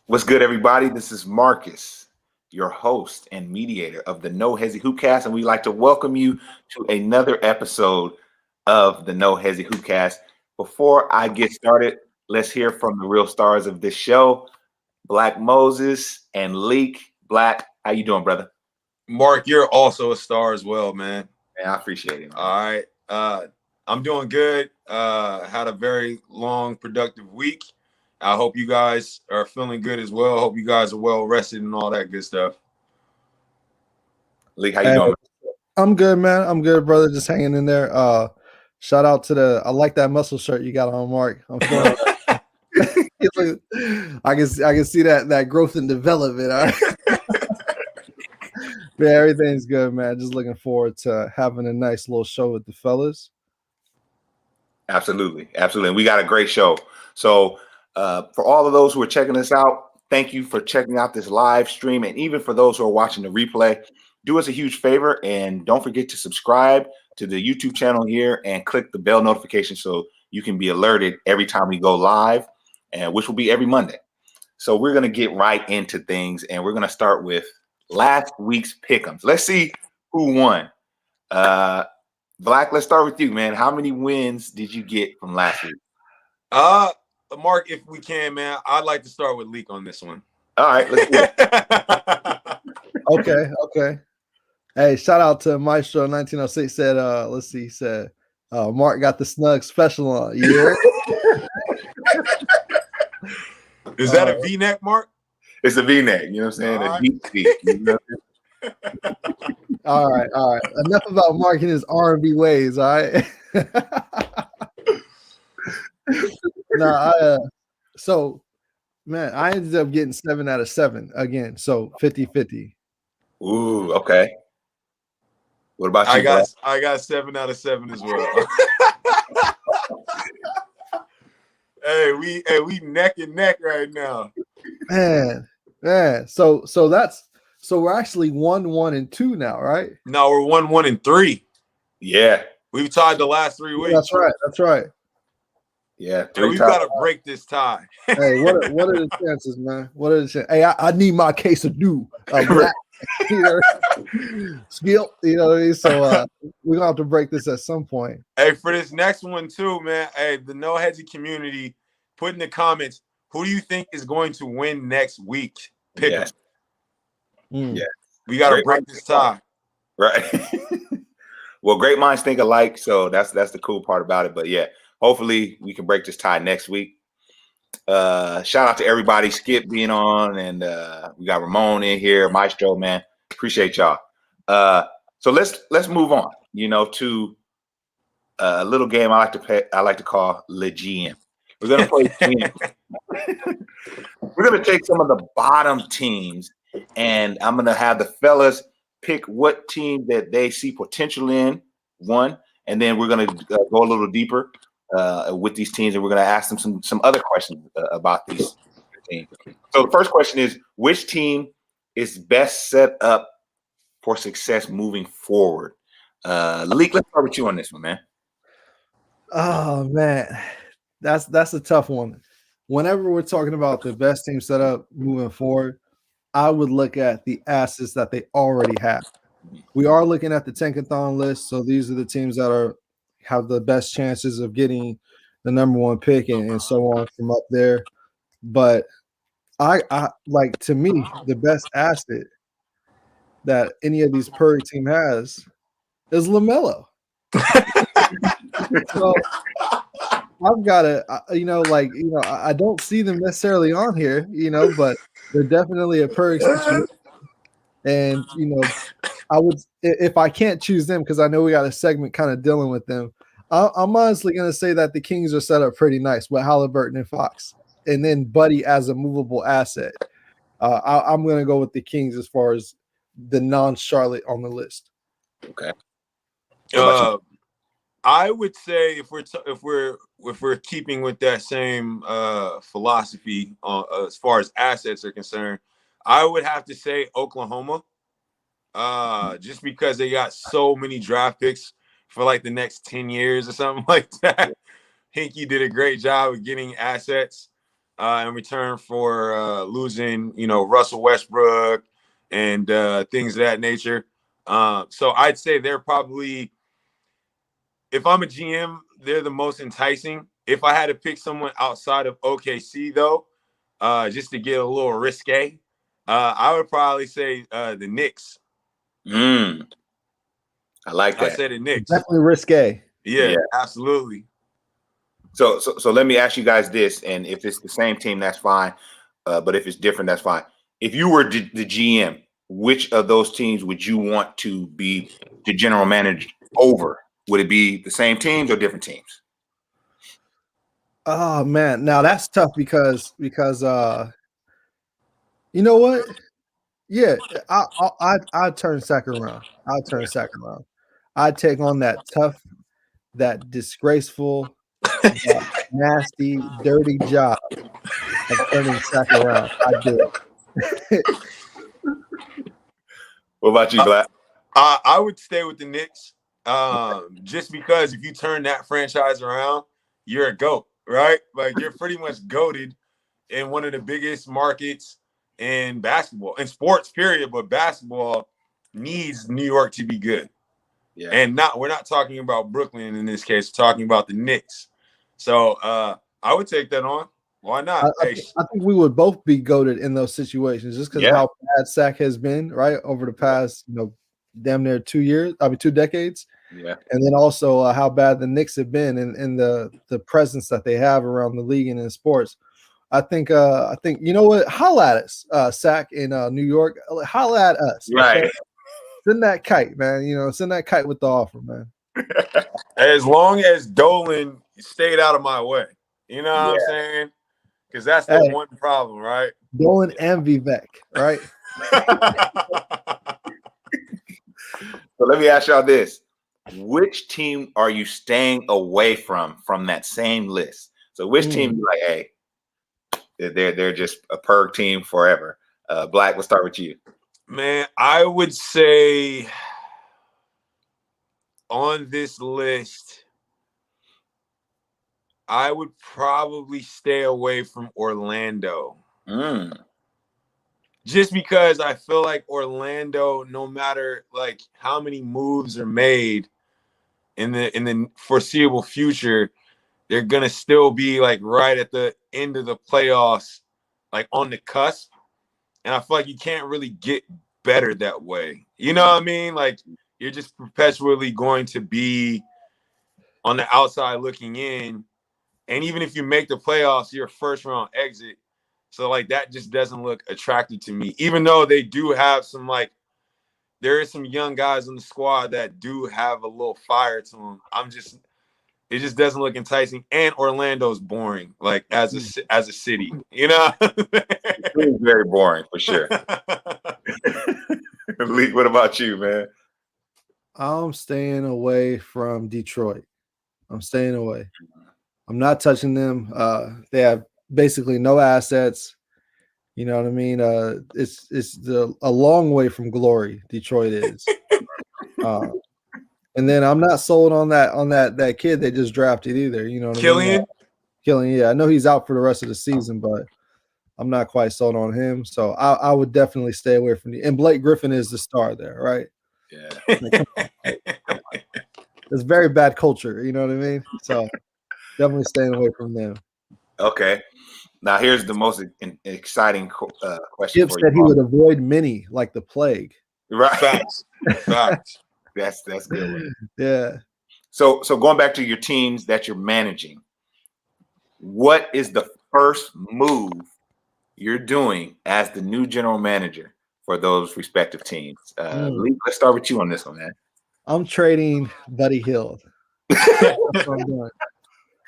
What's good, everybody? This is Marcus, your host and mediator of the Hesi Hoopcast, and we'd like to welcome you to another episode of the Hesi Hoopcast. Before I get started, let's hear from the real stars of this show, Black Moses and Leak. Black, how you doing, brother? Mark, you're also a star as well, man. Man, I appreciate it. Man. All right. I'm doing good. Had a very long, productive week. I hope you guys are feeling good as well. Hope you guys are well rested and all that good stuff. Leak, how you doing? I'm good, man. I'm good, brother. Just hanging in there. Shout out to I like that muscle shirt you got on, Mark. I'm feeling I can see that growth and development. All right? Yeah, everything's good, man. Just looking forward to having a nice little show with the fellas. Absolutely. And we got a great show. So for all of those who are checking us out, thank you for checking out this live stream. And even for those who are watching the replay, do us a huge favor and don't forget to subscribe to the YouTube channel here and click the bell notification so you can be alerted every time we go live, and which will be every Monday. So we're going to get right into things, and we're going to start with last week's pick'ems. Let's see who won. Black, let's start with you, man. How many wins did you get from last week? Mark, if we can, man, I'd like to start with Leak on this one. All right, let's do it. Okay. Hey, shout out to Maestro 1906 said, Mark got the snug special on. Yeah. Is that a V-neck, Mark? It's a V-neck, you know what I'm saying? All a right. deep V. You know? All right. Enough about Mark and his R&B ways, all right? So, man, I ended up getting 7 out of 7 again, so 50-50. Ooh, okay. What about you? I got 7 out of 7 as well. Hey, we neck and neck right now. Man. So we're actually 1-1-2 now, right? No, we're 1-1-3. Yeah. We've tied the last 3 weeks. That's right. Yeah. And we've got to break this tie. Hey, what are the chances, man? What are the chances? Hey, I need my case of do. Skill, you know what I mean? So we're gonna have to break this at some point. Hey, for this next one too, man. Hey, the No Hesi community, put in the comments, who do you think is going to win next week? Pick them. Yeah. We gotta break this tie. Right. Well, great minds think alike, so that's the cool part about it. But yeah, hopefully we can break this tie next week. Shout out to everybody, Skip being on, and we got Ramon in here, Maestro, man. Appreciate y'all. So let's move on, to a little game I like to call Le GM. We're gonna play GM. We're gonna take some of the bottom teams, and I'm gonna have the fellas pick what team that they see potential in, one, and then we're gonna go a little deeper with these teams, and we're going to ask them some other questions about these teams. So the first question is, which team is best set up for success moving forward? Leak, let's start with you on this one, man. Oh man, that's a tough one. Whenever we're talking about the best team set up moving forward, I would look at the assets that they already have. We are looking at the Tankathon list, so these are the teams that have the best chances of getting the number 1 pick and so on from up there. But I like, to me, the best asset that any of these Purg team has is LaMelo. So I've got to, I don't see them necessarily on here, but they're definitely a Purg situation. And, I would, if I can't choose them, because I know we got a segment kind of dealing with them, I'm honestly going to say that the Kings are set up pretty nice with Halliburton and Fox, and then Buddy as a movable asset. I'm going to go with the Kings as far as the non-Charlotte on the list. Okay. I would say if we're keeping with that same philosophy as far as assets are concerned, I would have to say Oklahoma. Just because they got so many draft picks for like the next 10 years or something like that. Hinkie did a great job of getting assets. in return for losing, Russell Westbrook and things of that nature. So I'd say they're probably, if I'm a GM, they're the most enticing. If I had to pick someone outside of OKC, though, just to get a little risque, I would probably say the Knicks. I like that. I say the Knicks. Definitely risque. Yeah, absolutely. So let me ask you guys this, and if it's the same team, that's fine. But if it's different, that's fine. If you were the GM, which of those teams would you want to be the general manager over? Would it be the same teams or different teams? Oh man, now that's tough because you know what? Yeah, I'd turn Sack around. I'll turn Sack around. I'd take on that tough, that disgraceful, that nasty, dirty job of turning Sack around. I'd do it. What about you, Black? I would stay with the Knicks, just because if you turn that franchise around, you're a GOAT, right? Like, you're pretty much GOATed in one of the biggest markets in basketball, in sports, period. But basketball needs New York to be good. Yeah. And we're not talking about Brooklyn in this case, we're talking about the Knicks. So I would take that on. Why not? I think we would both be goated in those situations just because of how bad Sack has been, right, over the past, damn near 2 decades. Yeah. And then also how bad the Knicks have been in the presence that they have around the league and in sports. I think you know what? Holla at us, Sack in New York. Holla at us. Right. Okay? Send that kite, man. Send that kite with the offer, man. As long as Dolan stayed out of my way. You know what I'm saying? Because that's the one problem, right? Dolan and Vivek, right? So let me ask y'all this. Which team are you staying away from that same list? So which team you like, hey, they're just a Purg team forever? Black, we'll start with you. Man, I would say on this list, I would probably stay away from Orlando. Just because I feel like Orlando, no matter like how many moves are made in the foreseeable future, they're gonna still be like right at the end of the playoffs, like on the cusp. And I feel like you can't really get better that way. You know what I mean? Like, you're just perpetually going to be on the outside looking in. And even if you make the playoffs, you're a first round exit. So like that just doesn't look attractive to me, even though they do have some, like, there is some young guys on the squad that do have a little fire to them. It just doesn't look enticing. And Orlando's boring, like as a city, It's very boring for sure. Leak, what about you, man? I'm staying away from Detroit. I'm staying away. I'm not touching them. They have basically no assets. You know what I mean? It's a long way from glory. Detroit is. And then I'm not sold on that kid they just drafted either. You know what I mean? Killian, yeah. I know he's out for the rest of the season, but I'm not quite sold on him. So I would definitely stay away from and Blake Griffin is the star there, right? Yeah. It's very bad culture, you know what I mean? So definitely staying away from them. Okay. Now here's the most exciting question. Skip said he would avoid many like the plague. Right. Facts. That's good. Yeah. So going back to your teams that you're managing, what is the first move you're doing as the new general manager for those respective teams? Lee, let's start with you on this one, man. I'm trading Buddy Hield. That's what I'm doing.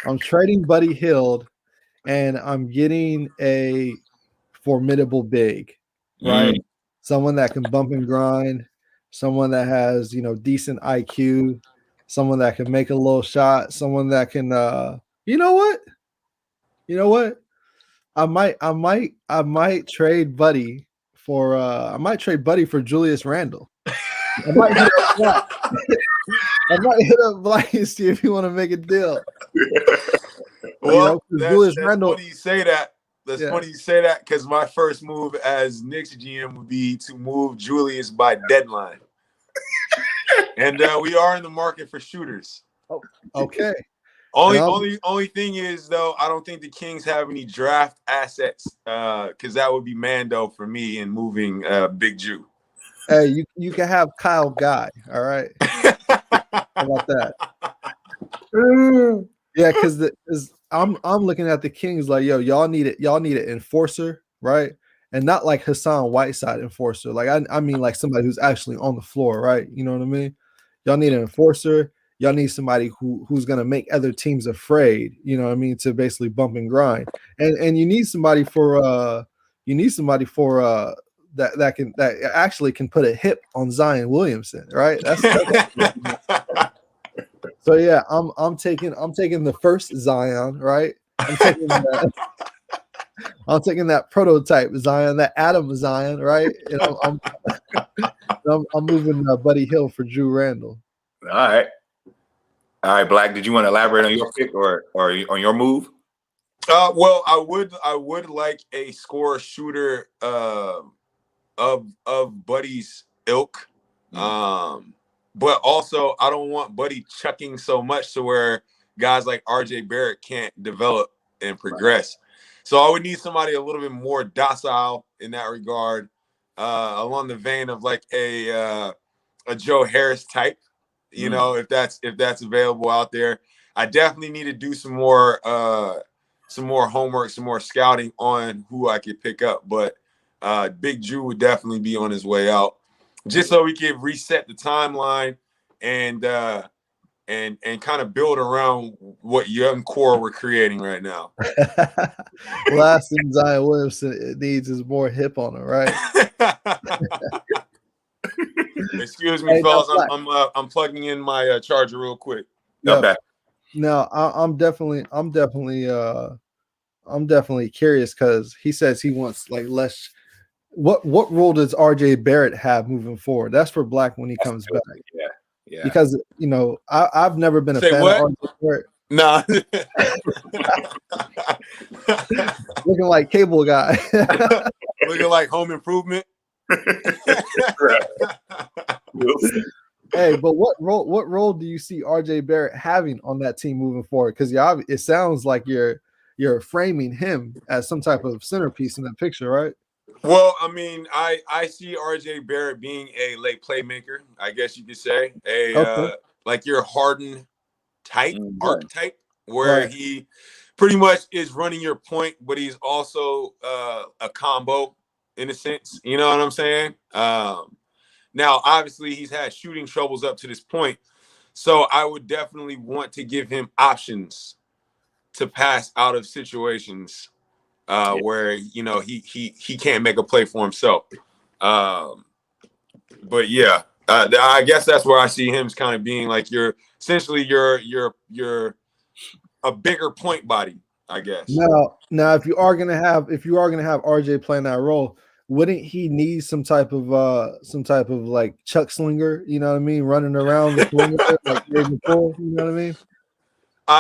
I'm trading Buddy Hield, and I'm getting a formidable big, right? Someone that can bump and grind, someone that has, decent IQ, someone that can make a little shot, someone that can, you know what? I might trade Buddy for Julius Randle. I might hit up Black and see if you want to make a deal. Well, Julius Randle. Funny you say that. That's funny you say that because my first move as Knicks GM would be to move Julius by deadline. And we are in the market for shooters. Oh, okay. Only thing is though, I don't think the Kings have any draft assets because that would be Mando for me in moving Big Jew. Hey, you can have Kyle Guy. All right. How about that? Yeah, because I'm looking at the Kings like, yo, y'all need an enforcer, right? And not like Hassan Whiteside enforcer. Like I mean like somebody who's actually on the floor, right? You know what I mean? Y'all need an enforcer. Y'all need somebody who's gonna make other teams afraid, you know what I mean, to basically bump and grind. And you need somebody for that actually can put a hip on Zion Williamson, right? That's so yeah, I'm taking the first Zion, right? I'm taking that prototype Zion, that Adam Zion, right? And I'm moving Buddy Hill for Drew Randall. All right, Black. Did you want to elaborate on your pick or on your move? Well, I would like a scorer shooter of Buddy's ilk. But also I don't want Buddy chucking so much to where guys like RJ Barrett can't develop and progress. So I would need somebody a little bit more docile in that regard, along the vein of like a Joe Harris type, you know, if that's available out there. I definitely need to do some more homework, some more scouting on who I could pick up. But Big Drew would definitely be on his way out, just so we can reset the timeline and kind of build around what young core we're creating right now. Last thing Zion Williamson needs is more hip on him, right? Excuse me, fellas. I'm plugging in my charger real quick. Yep. Okay. No, I'm definitely curious because he says he wants like less. What role does RJ Barrett have moving forward? That's for Black when he comes back. Yeah. Because you know I've never been a fan of RJ Barrett. Nah. Looking like Cable Guy. Looking like Home Improvement. Hey, but what role do you see RJ Barrett having on that team moving forward? Because it sounds like you're framing him as some type of centerpiece in that picture, right? Well, I mean, I see RJ Barrett being a late playmaker, I guess you could say. Like your Harden type, archetype, where he pretty much is running your point, but he's also a combo in a sense. You know what I'm saying? Now, obviously, he's had shooting troubles up to this point, so I would definitely want to give him options to pass out of situations where you know he can't make a play for himself. But yeah, I guess that's where I see him kind of being like you're a bigger point body, I guess. Now, if you are gonna have RJ playing that role, wouldn't he need some type of like Chuck Slinger? You know what I mean, running around the perimeter like before. You know what I mean?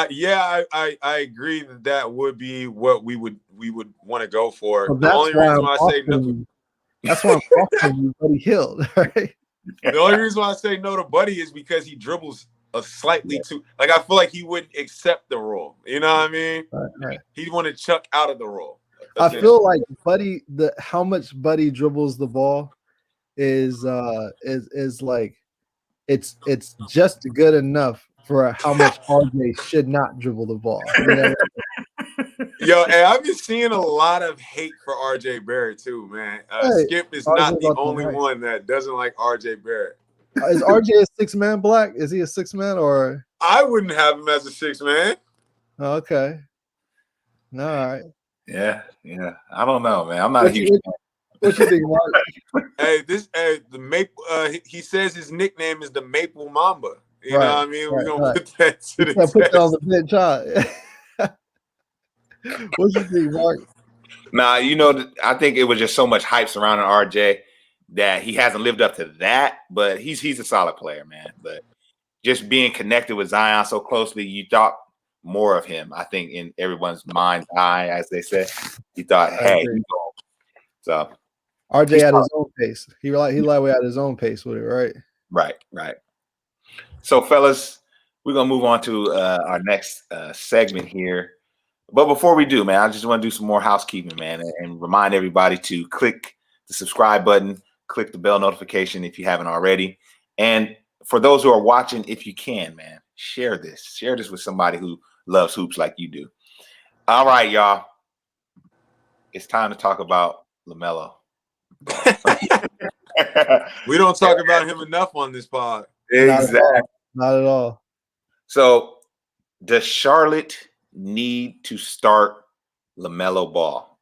Yeah, I agree that would be what we would want to go for. Well, the only reason why I say no, that's why I'm offering you Buddy Hill, right? The only reason why I say no to Buddy is because he dribbles a slightly too. Like I feel like he wouldn't accept the role. You know what I mean? Right. He'd want to chuck out of the role. I feel like Buddy, how much Buddy dribbles the ball is like it's just good enough for how much RJ should not dribble the ball. You know? Yo, hey, I've been seeing a lot of hate for RJ Barrett too, man. Skip is not the only one that doesn't like RJ Barrett. Is RJ a 6-man, Black? Is he a 6-man or? I wouldn't have him as a 6-man. Oh, okay. All right. Yeah. I don't know, man. I'm not a huge fan. What you think, Mark? The Maple. He says his nickname is the Maple Mamba. You know what I mean? We're gonna put that to the test. Put that on the bench, huh? What you think, Mark? Nah, you know, I think it was just so much hype surrounding RJ that he hasn't lived up to that. But he's a solid player, man. But just being connected with Zion so closely, you thought more of him. I think in everyone's mind's eye, as they say, he thought, hey, he's going. So RJ had his own pace. He lightweight at his own pace with it, right? Right. So, fellas, we're gonna move on to our next segment here. But before we do, man, I just want to do some more housekeeping, man, and remind everybody to click the subscribe button, click the bell notification if you haven't already. And for those who are watching, if you can, man, share this. Share this with somebody who loves hoops like you do. All right, y'all. It's time to talk about LaMelo. We don't talk about him enough on this pod. Exactly. Not at all. So, does Charlotte need to start LaMelo Ball?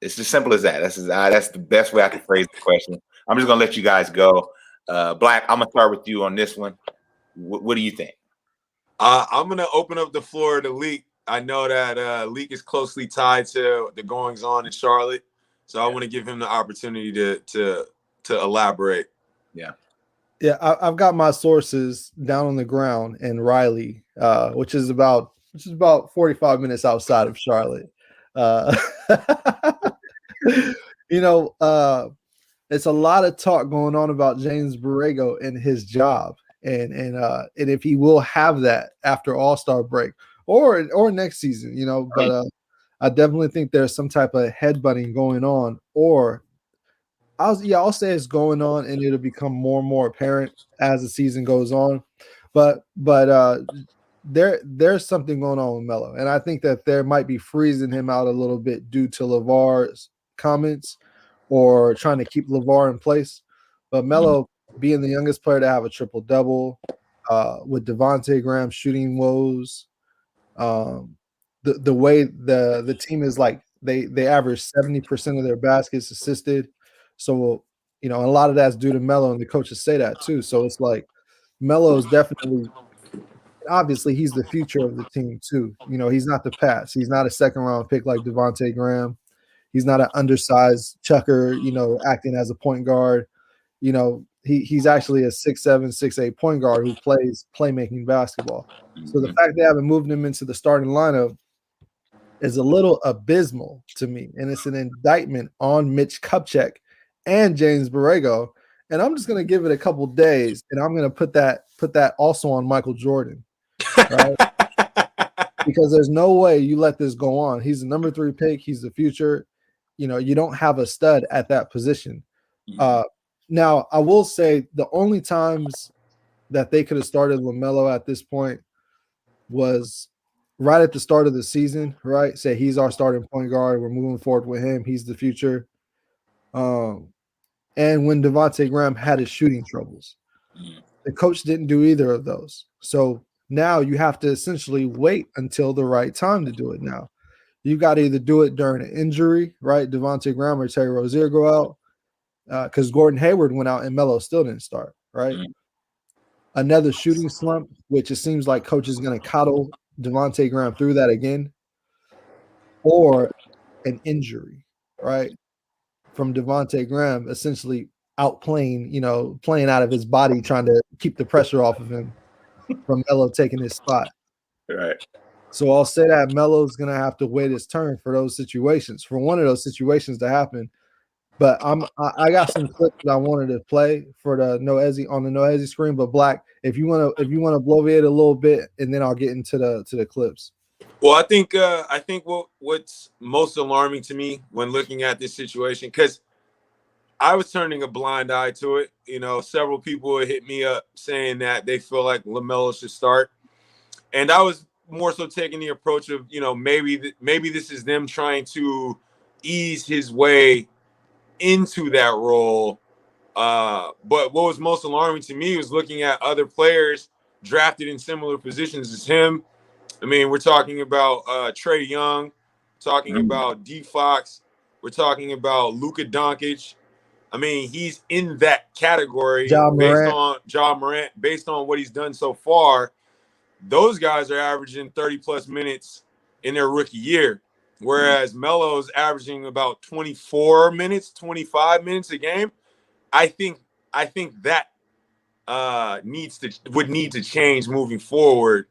It's as simple as that. That's the best way I can phrase the question. I'm just gonna let you guys go. Black, I'm gonna start with you on this one. What do you think? I'm gonna open up the floor to Leak. I know that Leak is closely tied to the goings on in Charlotte, so I want to give him the opportunity to elaborate. Yeah, I've got my sources down on the ground in Raleigh, which is about 45 minutes outside of Charlotte. It's a lot of talk going on about James Borrego and his job, and if he will have that after All-Star break or next season, But I definitely think there's some type of headbutting going on, or I'll say it's going on, and it'll become more and more apparent as the season goes on. But there's something going on with Melo, and I think that there might be freezing him out a little bit due to LeVar's comments or trying to keep LeVar in place. But Melo being the youngest player to have a triple-double, with Devontae Graham shooting woes, the way the team is like they average 70% of their baskets assisted. So, a lot of that's due to Melo, and the coaches say that too. So it's like Melo is definitely, obviously, he's the future of the team too. He's not the past. He's not a second-round pick like Devontae Graham. He's not an undersized chucker, acting as a point guard. He's actually a 6'7", 6'8" point guard who plays playmaking basketball. So the fact they haven't moved him into the starting lineup is a little abysmal to me, and it's an indictment on Mitch Kupchak and James Borrego. And I'm just gonna give it a couple days, and I'm gonna put that also on Michael Jordan, right? Because there's no way you let this go on. He's the number 3 pick. He's the future. You don't have a stud at that position. Now, I will say the only times that they could have started LaMelo at this point was right at the start of the season, right? Say he's our starting point guard. We're moving forward with him. He's the future. And when Devontae Graham had his shooting troubles, the coach didn't do either of those. So now you have to essentially wait until the right time to do it. Now you got to either do it during an injury, right? Devontae Graham or Terry Rozier go out, because Gordon Hayward went out and Melo still didn't start, right? Another shooting slump, which it seems like coach is going to coddle Devontae Graham through that again, or an injury, right? From Devontae Graham essentially outplaying, playing out of his body, trying to keep the pressure off of him from Melo taking his spot. Right. So I'll say that Melo's going to have to wait his turn for those situations, for one of those situations to happen. But I got some clips that I wanted to play for the Noezi on the Noezi screen. But Black, if you want to bloviate a little bit, and then I'll get into the clips. Well, I think what's most alarming to me when looking at this situation, because I was turning a blind eye to it. Several people hit me up saying that they feel like LaMelo should start, and I was more so taking the approach of maybe this is them trying to ease his way into that role. But what was most alarming to me was looking at other players drafted in similar positions as him. I mean, we're talking about Trae Young, talking about D Fox, we're talking about Luka Doncic. I mean, he's in that category based on Ja Morant, based on what he's done so far. Those guys are averaging 30-plus minutes in their rookie year, whereas Melo's averaging about 24 minutes, 25 minutes a game. I think that would need to change moving forward.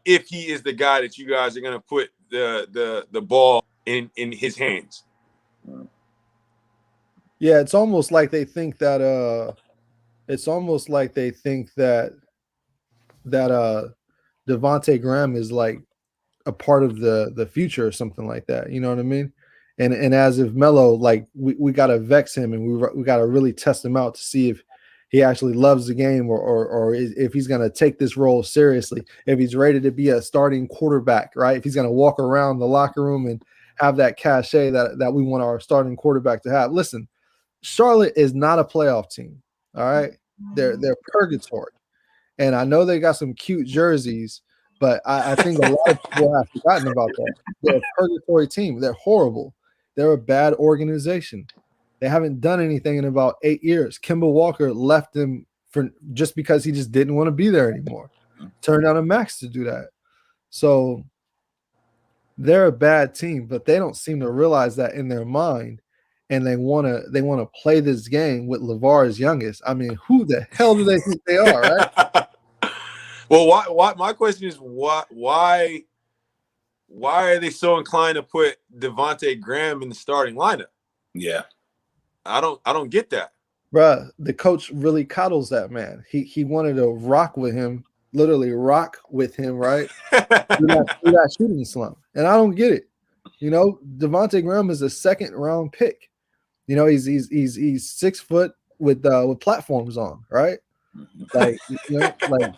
if he is the guy that you guys are going to put the ball in his hands. Yeah, it's almost like they think that Devontae Graham is like a part of the future or something like that. You know what I mean? And as if Melo, like we gotta vex him and we gotta really test him out to see if he actually loves the game or if he's gonna take this role seriously, if he's ready to be a starting quarterback, right? If he's gonna walk around the locker room and have that cachet that we want our starting quarterback to have. Listen, Charlotte is not a playoff team. All right. They're purgatory. And I know they got some cute jerseys, but I think a lot of people have forgotten about that. They're a purgatory team. They're horrible. They're a bad organization. They haven't done anything in about 8 years. Kemba Walker left them for just because he just didn't want to be there anymore. Turned down a max to do that. So they're a bad team, but they don't seem to realize that in their mind. And they want to play this game with LeVar's youngest. I mean, who the hell do they think they are, right? Well, why? My question is, why are they so inclined to put Devontae Graham in the starting lineup? Yeah, I don't get that, bruh. The coach really coddles that man. He wanted to rock with him, literally rock with him, right? through that shooting slump, and I don't get it. You know, Devontae Graham is a second round pick. You know, he's 6 foot with platforms on, right? Like, you know, like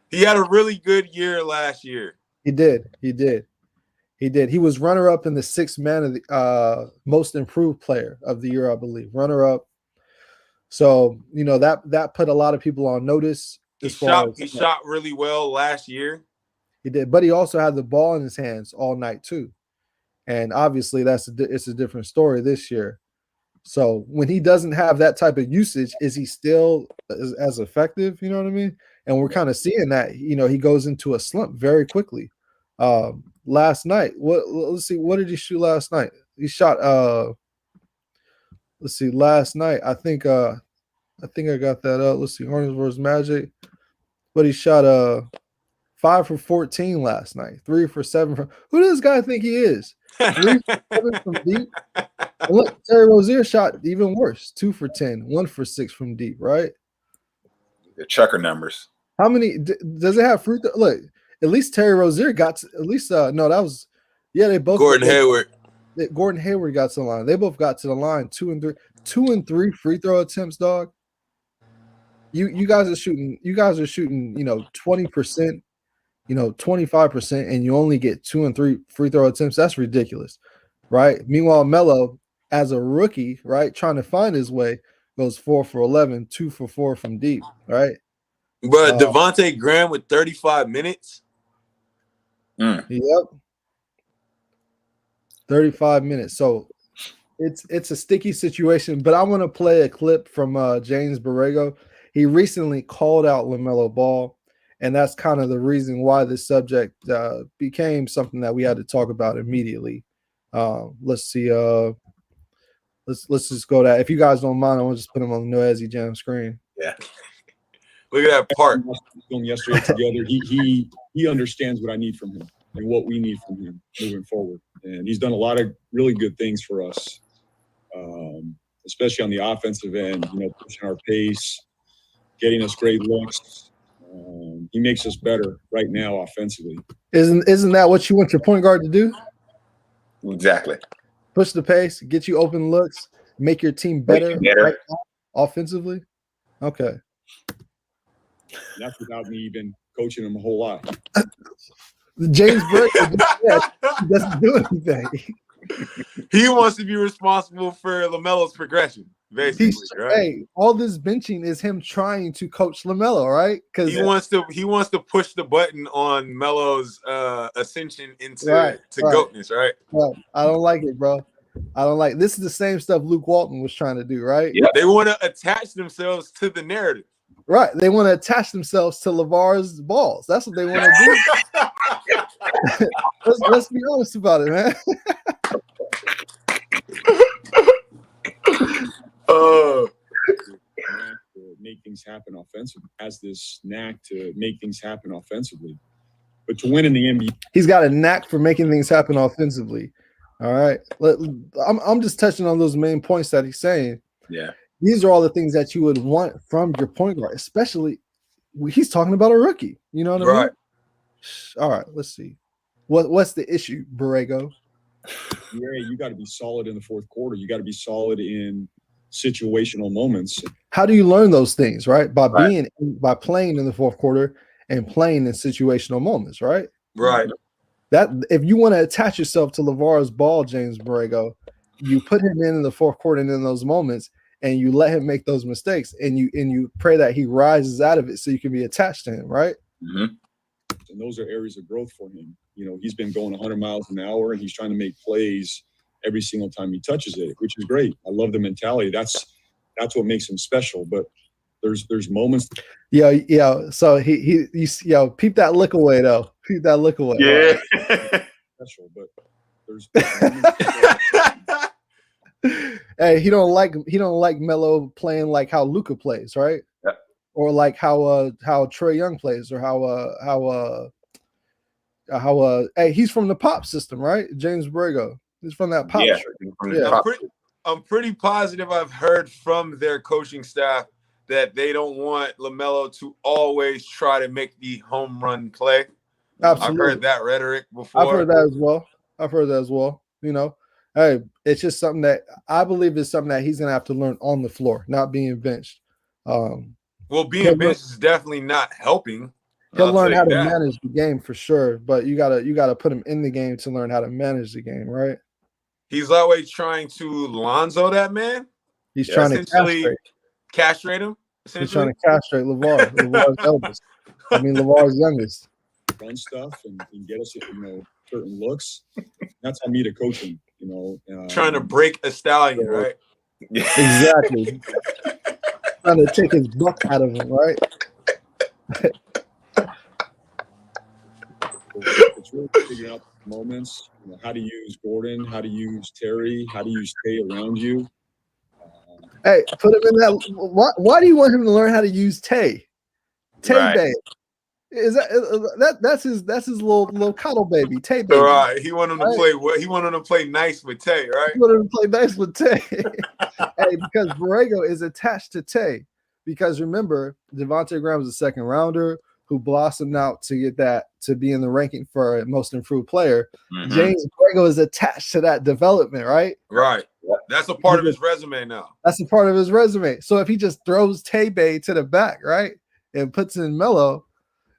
he had a really good year last year. He did. He was runner up in the sixth man of the most improved player of the year, I believe. Runner up. So, you know, that put a lot of people on notice. He shot really well last year. He did, but he also had the ball in his hands all night too. And obviously it's a different story this year. So when he doesn't have that type of usage, is he still as effective? You know what I mean? And we're kind of seeing that, you know, he goes into a slump very quickly. Last night, let's see, what did he shoot last night? He shot let's see, last night, I think I got that up. Let's see, Hornets versus Magic. But he shot 5 for 14 last night, 3 for 7 from. Who does this guy think he is? 3 for 7 from deep. And look, Terry Rozier shot even worse, 2 for 10, 1 for 6 from deep, right? The chucker numbers. How many does it have free throw? Look, at least Terry Rozier got to, at least no, that was they both Gordon Hayward. Gordon Hayward got to the line. They both got to the line 2 and 3 free throw attempts, dog. You guys are shooting, you know, 20%, you know, 25%, and you only get 2 and 3 free throw attempts. That's ridiculous, right? Meanwhile, Melo, as a rookie, right, trying to find his way, goes 4 for 11, 2 for 4 from deep, right? But Devontae Graham with 35 minutes. Yep. 35 minutes. So it's a sticky situation, but I want to play a clip from James Borrego. He recently called out LaMelo Ball, and that's kind of the reason why this subject became something that we had to talk about immediately. Let's see. Let's just go that. If you guys don't mind, I want to just put him on the Noisy Jam screen. Yeah. Look at that part. Film yesterday together. He understands what I need from him and what we need from him moving forward. And he's done a lot of really good things for us, especially on the offensive end. You know, pushing our pace, getting us great looks. He makes us better right now offensively. Isn't that what you want your point guard to do? Exactly. Push the pace, get you open looks, make your team better. Right, offensively. Okay. And that's without me even coaching him a whole lot. James Borrego doesn't do anything. He wants to be responsible for LaMelo's progression, basically, right? Hey, all this benching is him trying to coach LaMelo, right? Because he wants to push the button on Melo's ascension into GOATness, right? Well, I don't like it, bro. I don't like this. Is the same stuff Luke Walton was trying to do, right? Yeah, they want to attach themselves to the narrative. Right. They want to attach themselves to LeVar's balls. That's what they want to do. let's be honest about it, man. Make things happen offensively. Has this knack to make things happen offensively. But to win in the NBA, he's got a knack for making things happen offensively. All right. I'm just touching on those main points that he's saying. Yeah. These are all the things that you would want from your point guard, especially he's talking about a rookie. You know what I mean? All right, let's see. What's the issue, Borrego? Yeah, you got to be solid in the fourth quarter. You got to be solid in situational moments. How do you learn those things, right? By playing in the fourth quarter and playing in situational moments, right? Right. That if you want to attach yourself to LeVar's ball, James Borrego, you put him in the fourth quarter and in those moments, and you let him make those mistakes, and you pray that he rises out of it so you can be attached to him, right? Mm-hmm. And those are areas of growth for him. You know, he's been going 100 miles an hour, and he's trying to make plays every single time he touches it, which is great. I love the mentality. That's what makes him special. But there's moments. Yeah. So he peep that look away though. Peep that look away. Yeah. Special, but there's hey, he don't like Melo playing like how Luka plays, right? Yeah. Or like how Trae Young plays, or how hey, he's from the pop system, right? James Borrego. He's from that pop. Yeah. I'm pretty positive I've heard from their coaching staff that they don't want LaMelo to always try to make the home run play. Absolutely. I've heard that rhetoric before. I've heard that as well. You know, hey, it's just something that I believe is something that he's gonna have to learn on the floor, not being benched. Well, being benched is definitely not helping. He'll learn how to manage the game for sure, but you gotta put him in the game to learn how to manage the game, right? He's always trying to Lonzo that man. He's trying to castrate him. He's trying to castrate LeVar. LeVar's eldest. I mean, LeVar's youngest. Run stuff and get us, certain looks. That's how me to coach him. Trying to break a stallion, right? Exactly. Trying to take his buck out of him, right? It's really figuring out moments. How to use Gordon, how to use Terry, how to use Tay around you. Hey, put him in that. Why do you want him to learn how to use Tay? Tay Bay. Is that's his little cuddle baby, Tay baby. All right. He wanted him to play what? He wanted him to play nice with Tay, right? He wanted him to play nice with Tay. Hey, because Borrego is attached to Tay. Because remember, Devontae Graham was a second rounder who blossomed out to get that to be in the ranking for a most improved player. Mm-hmm. James Borrego is attached to that development, right? Right. That's a part of his resume now. That's a part of his resume. So if he just throws Tay Bay to the back, right, and puts in Melo,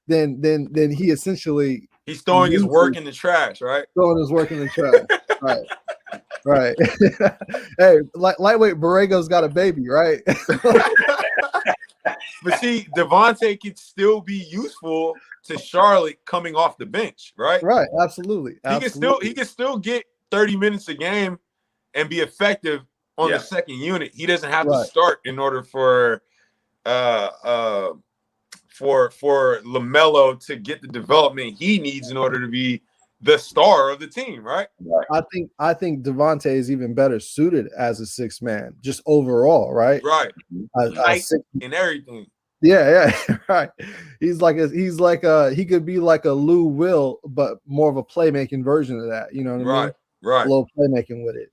then he essentially he's throwing his work in the trash, right? Throwing his work in the trash, right. Hey, lightweight Borrego's got a baby, right? But see, Devontae could still be useful to Charlotte coming off the bench, right? Right, absolutely. He can still get 30 minutes a game and be effective on the second unit. He doesn't have to start in order for LaMelo to get the development he needs in order to be the star of the team, right? I think Devontae is even better suited as a sixth man, just overall, right? Right. And everything. Yeah, right. He could be like a Lou Will, but more of a playmaking version of that. You know what I mean? Right. A little playmaking with it.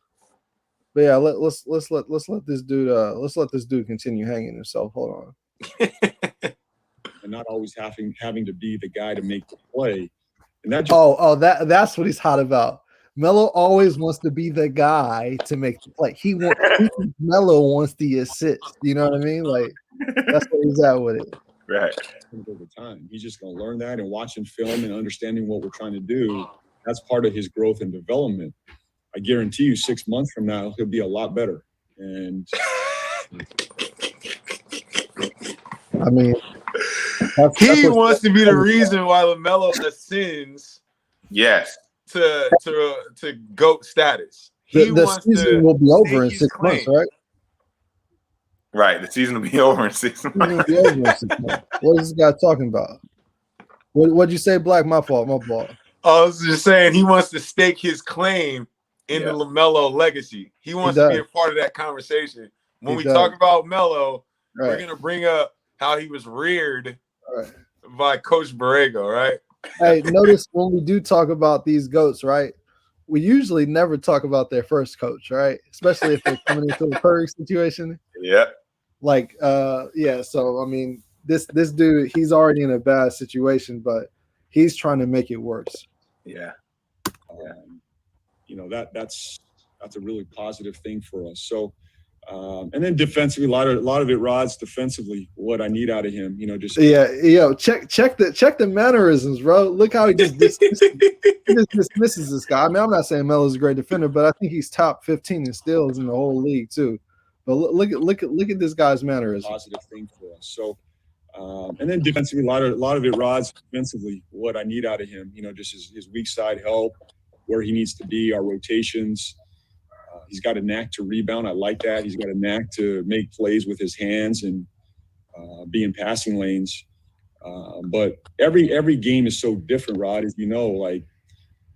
But yeah, let's let this dude continue hanging himself. Hold on. And not always having to be the guy to make the play. And that that's what he's hot about. Melo always wants to be the guy to make the play. Melo wants the assist. You know what I mean? Like that's what he's at with it. Right. Over time, he's just going to learn that and watching film and understanding what we're trying to do. That's part of his growth and development. I guarantee you, 6 months from now, he'll be a lot better. And I mean, he wants to be the reason why LaMelo ascends. Yes. To GOAT status. The season will be over in 6 months, right? Right. The season will be over in 6 months. What is this guy talking about? What'd you say, Black? My fault. I was just saying he wants to stake his claim in the LaMelo legacy. He wants to be a part of that conversation. When we talk about Melo, we're going to bring up how he was reared by Coach Borrego, right? Hey, notice when we do talk about these GOATs, right? We usually never talk about their first coach, right? Especially if they're coming into a Purg situation. Yeah. Like, yeah. So I mean, this dude, he's already in a bad situation, but he's trying to make it worse. Yeah. You know, that's a really positive thing for us. So, and then defensively, a lot of it, Rod's defensively, what I need out of him. You know, just check the mannerisms, bro. Look how he just dismisses this guy. I mean, I'm not saying Melo's a great defender, but I think he's top 15 in steals in the whole league too. But look at this guy's mannerisms. Positive thing for us. So, and then defensively, a lot of it, Rod's defensively, what I need out of him. You know, just his weak side help, where he needs to be, our rotations. He's got a knack to rebound. I like that. He's got a knack to make plays with his hands and be in passing lanes. But every game is so different, Rod, as you know. Like,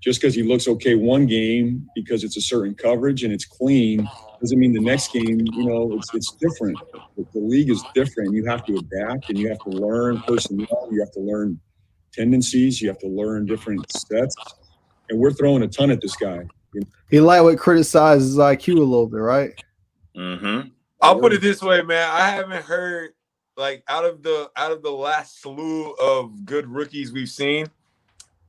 just because he looks okay one game because it's a certain coverage and it's clean doesn't mean the next game, you know, it's different. The league is different. You have to adapt and you have to learn personnel. You have to learn tendencies. You have to learn different sets. And we're throwing a ton at this guy. He lightweight criticizes IQ a little bit, right? Mm-hmm. I'll put it this way, man. I haven't heard, like, out of the last slew of good rookies we've seen,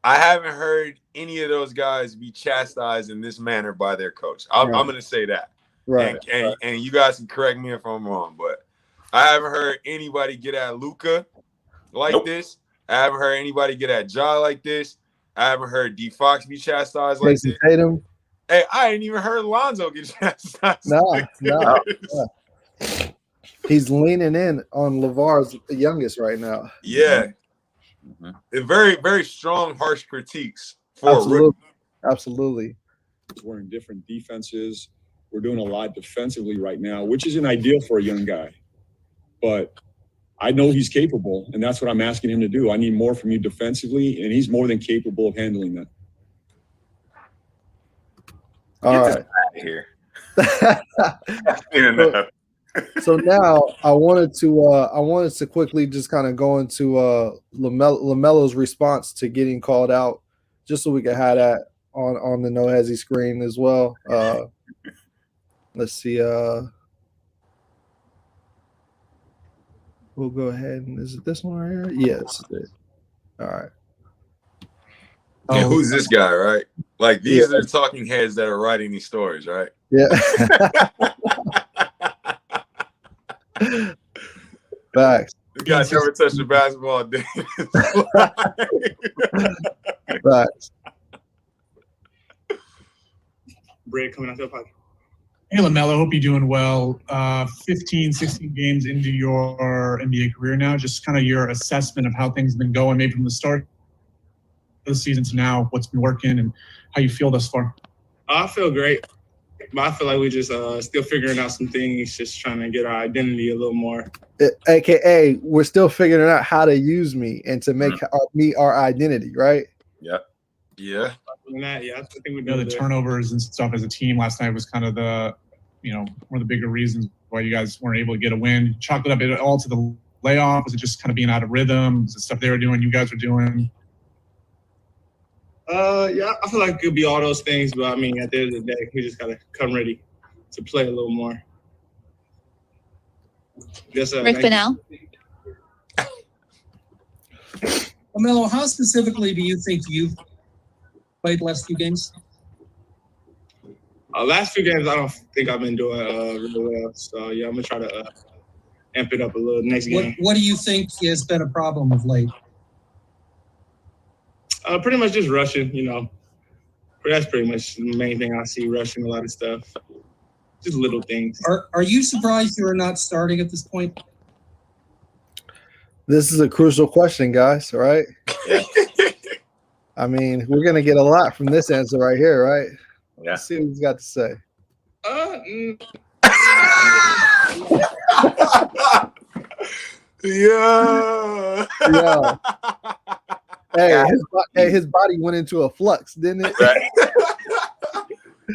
I haven't heard any of those guys be chastised in this manner by their coach. I'm going to say that. Right. And you guys can correct me if I'm wrong, but I haven't heard anybody get at Luka like this. I haven't heard anybody get at Ja like this. I haven't heard D Fox be chastised like this. Tatum. Hey, I ain't even heard Lonzo get chastised. No. He's leaning in on LeVar's youngest right now. Yeah. Mm-hmm. Very, very strong, harsh critiques for a rookie. Absolutely. We're in different defenses. We're doing a lot defensively right now, which isn't ideal for a young guy. But I know he's capable, and that's what I'm asking him to do. I need more from you defensively, and he's more than capable of handling that. All right. Here. So now I wanted to quickly just kind of go into LaMelo's response to getting called out, just so we can have that on the No Hesi screen as well. Let's see. We'll go ahead and is it this one right here? Yeah, this is it. All right. And who's this guy, right? Like, these are the talking heads that are writing these stories, right? Yeah. Facts. This guy never touched the basketball a day. Facts. Barrett coming out the podcast. Hey, LaMelo, hope you're doing well. 15, 16 games into your NBA career now, just kind of your assessment of how things have been going, maybe from the start of the season to now, what's been working and how you feel thus far. I feel great, but I feel like we just still figuring out some things, just trying to get our identity a little more. AKA, we're still figuring out how to use me and to make me our identity, right? Yeah. Yeah, I think we know the turnovers and stuff as a team last night was kind of the, one of the bigger reasons why you guys weren't able to get a win. Chalk it up it all to the layoff. Was it just kind of being out of rhythm? Was it stuff they were doing, you guys were doing? Yeah, I feel like it could be all those things, but I mean, at the end of the day, we just gotta come ready to play a little more. Rick Bonnell. LaMelo, how specifically do you think you've played the last few games? Last few games, I don't think I've been doing really well. So, yeah, I'm going to try to amp it up a little next game. What do you think has been a problem of late? Pretty much just rushing, That's pretty much the main thing I see, rushing a lot of stuff. Just little things. Are you surprised you are not starting at this point? This is a crucial question, guys, right? I mean, we're going to get a lot from this answer right here, right? Yeah. Let's see what he's got to say. Yeah. Hey, his body went into a flux, didn't it? Right.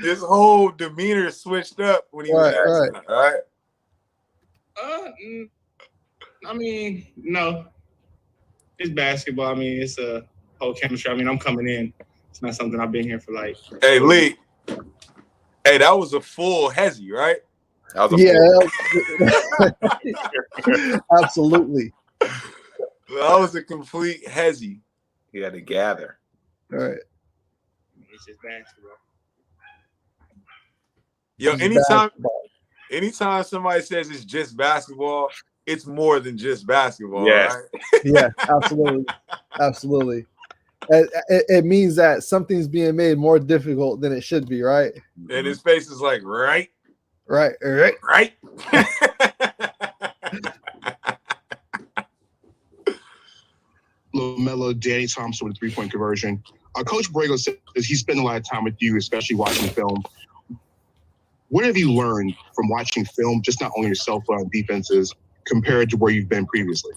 His whole demeanor switched up when he was asking, all right? I mean, no. It's basketball. I mean, it's a whole chemistry. I mean, I'm coming in. It's not something I've been here for like. Hey, Lee. Hey, that was a full Hesi, right? That was Yeah, absolutely. That was a complete Hesi. You had to gather. All right. It's just basketball. Yo, It's anytime somebody says it's just basketball, it's more than just basketball, Yes. right? Yeah, absolutely. Absolutely. It means that something's being made more difficult than it should be, right? And his face is like, right? Right. LaMelo, Danny Thompson with a three-point conversion. Coach Borrego says he spent a lot of time with you, especially watching film. What have you learned from watching film, just not only yourself, but on defenses, compared to where you've been previously?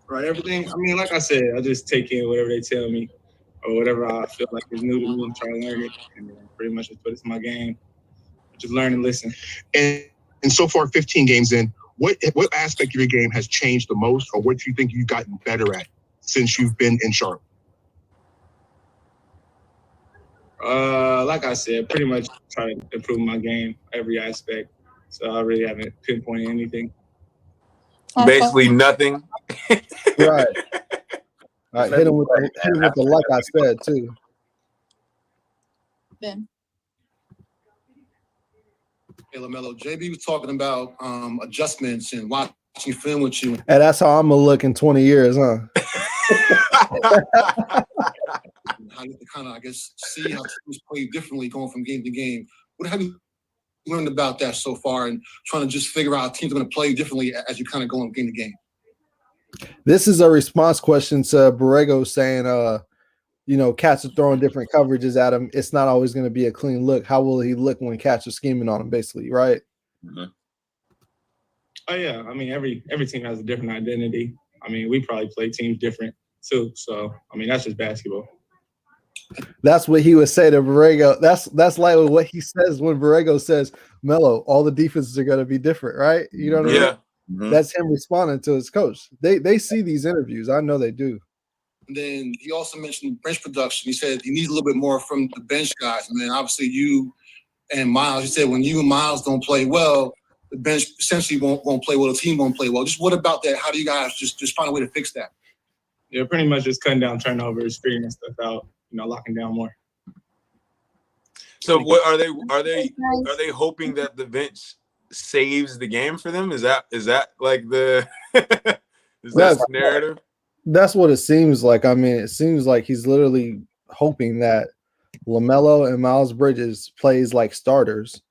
Right, everything. I mean, like I said, I just take in whatever they tell me or whatever I feel like is new to me and try to learn it. And pretty much just put it to my game. Just learn and listen. And so far, 15 games in, what aspect of your game has changed the most, or what do you think you've gotten better at since you've been in Charlotte? Like I said, pretty much try to improve my game, every aspect. So I really haven't pinpointed anything. Basically nothing. Right. All right. Hit him with the like I said too. Ben. Hey, LaMelo, JB was talking about adjustments and watching film with you. And that's how I'm gonna look in 20 years, huh? How you kind of, I guess, see how teams play differently going from game to game. What have you learned about that so far, and trying to just figure out how teams are going to play differently as you kind of go on game to game? This is a response question to Borrego saying, cats are throwing different coverages at him. It's not always going to be a clean look. How will he look when cats are scheming on him, basically, right? Mm-hmm. Oh, yeah. I mean, every team has a different identity. I mean, we probably play teams different, too. So, I mean, that's just basketball. That's what he would say to Borrego. That's like what he says when Borrego says, Melo, all the defenses are going to be different, right? You know what I mean? Mm-hmm. That's him responding to his coach. They see these interviews. I know they do. And then he also mentioned bench production. He said he needs a little bit more from the bench guys. And then obviously you and Miles, he said when you and Miles don't play well, the bench essentially won't play well. The team won't play well. Just what about that? How do you guys just find a way to fix that? Yeah, pretty much just cutting down turnovers, figuring stuff out, locking down more. So what are they hoping that the bench saves the game for them? Is that like the is that the narrative? That's what it seems like. I mean, it seems like he's literally hoping that LaMelo and Miles Bridges plays like starters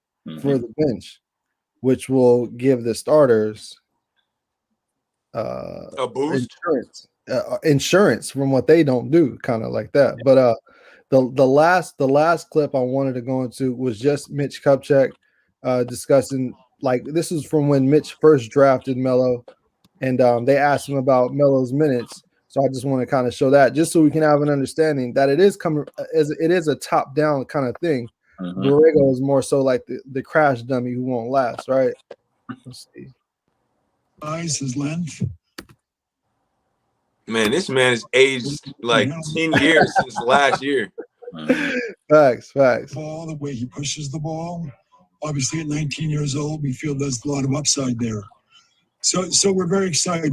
for the bench, which will give the starters a boost, insurance from what they don't do, kind of like that. But the last clip I wanted to go into was just Mitch Kupchak discussing, like, this is from when Mitch first drafted Melo, and they asked him about Melo's minutes. So I just want to kind of show that, just so we can have an understanding that it is coming as it is a top down kind of thing. Borrego is more so like the crash dummy who won't last, right? Let's see. His length. Man, this man is aged like 10 years since last year. Facts. Ball, the way he pushes the ball. Obviously, at 19 years old, we feel there's a lot of upside there. So we're very excited.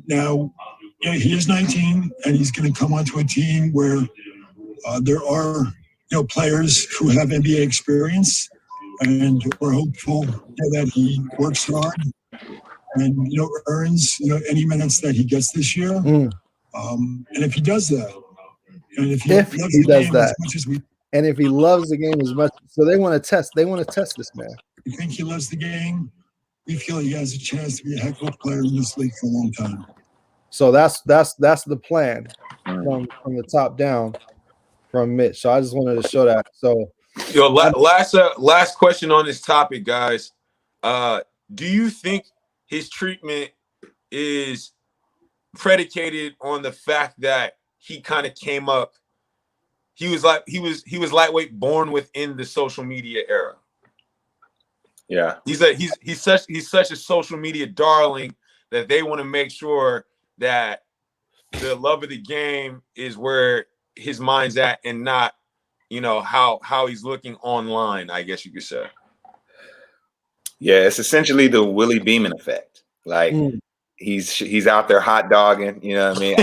Now, he is 19, and he's going to come onto a team where there are players who have NBA experience, and we're hopeful that he works hard and earns any minutes that he gets this year. And if he does that, and if he does that, as much as we, and if he loves the game as much, so they want to test this man. We think he loves the game. We feel he has a chance to be a heck of a player in this league for a long time. So that's the plan from the top down from Mitch. So I just wanted to show that. So, last question on this topic, guys. Do you think his treatment is predicated on the fact that he kind of came up? He was lightweight, born within the social media era. Yeah, he's such a social media darling that they want to make sure that the love of the game is where his mind's at, and not, how he's looking online, I guess you could say. Yeah, it's essentially the Willie Beeman effect. Like he's out there hot dogging. You know what I mean?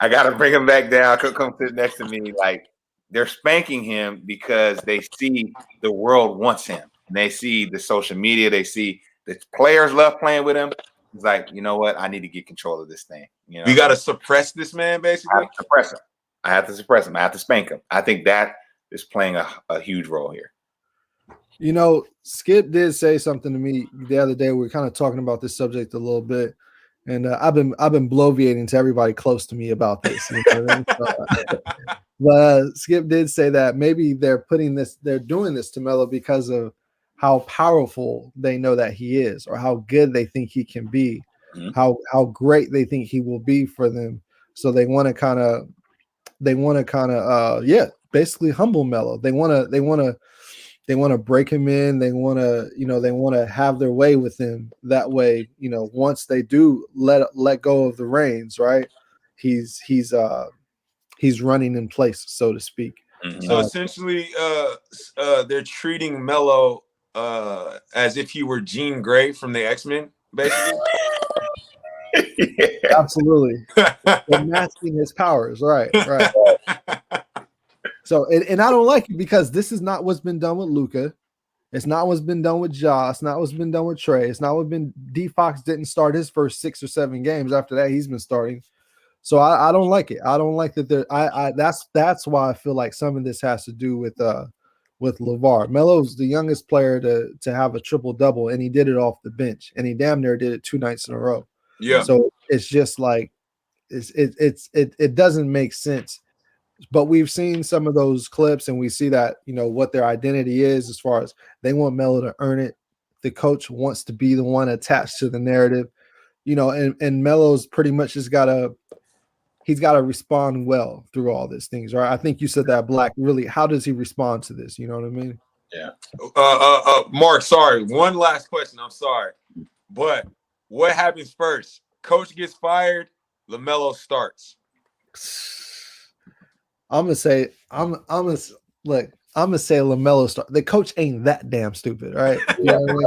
I gotta bring him back down. Come sit next to me. Like they're spanking him because they see the world wants him. And they see the social media. They see the players love playing with him. He's like, you know what? I need to get control of this thing. We got to suppress this man, basically. I have to suppress him. I have to spank him. I think that is playing a huge role here. Skip did say something to me the other day. We were kind of talking about this subject a little bit, and I've been bloviating to everybody close to me about this. But Skip did say that maybe they're doing this to Melo because of how powerful they know that he is, or how good they think he can be, how great they think he will be for them. So they want to kind of basically humble Melo. They want to break him in. They want to have their way with him. That way, once they do let go of the reins, right? He's running in place, so to speak. So essentially, they're treating Melo as if he were Jean Grey from the X-Men, basically. Absolutely. They're masking his powers, right. So, and I don't like it because this is not what's been done with Luka. It's not what's been done with Ja. It's not what's been done with Trey. It's not what's been. D Fox didn't start his first 6 or 7 games. After that, he's been starting. So I don't like it. I don't like that. That's why I feel like some of this has to do with LeVar. Melo's the youngest player to have a triple-double, and he did it off the bench, and he damn near did it 2 nights in a row. Yeah. So it's just like it doesn't make sense. But we've seen some of those clips, and we see that what their identity is as far as they want Melo to earn it. The coach wants to be the one attached to the narrative, and Melo's pretty much just he's got to respond well through all these things, right? I think you said that, Black. Really, how does he respond to this? You know what I mean? Yeah. Mark, sorry. One last question. I'm sorry. But what happens first? Coach gets fired, LaMelo starts. I'm gonna say LaMelo starts. The coach ain't that damn stupid, right? You know what I mean?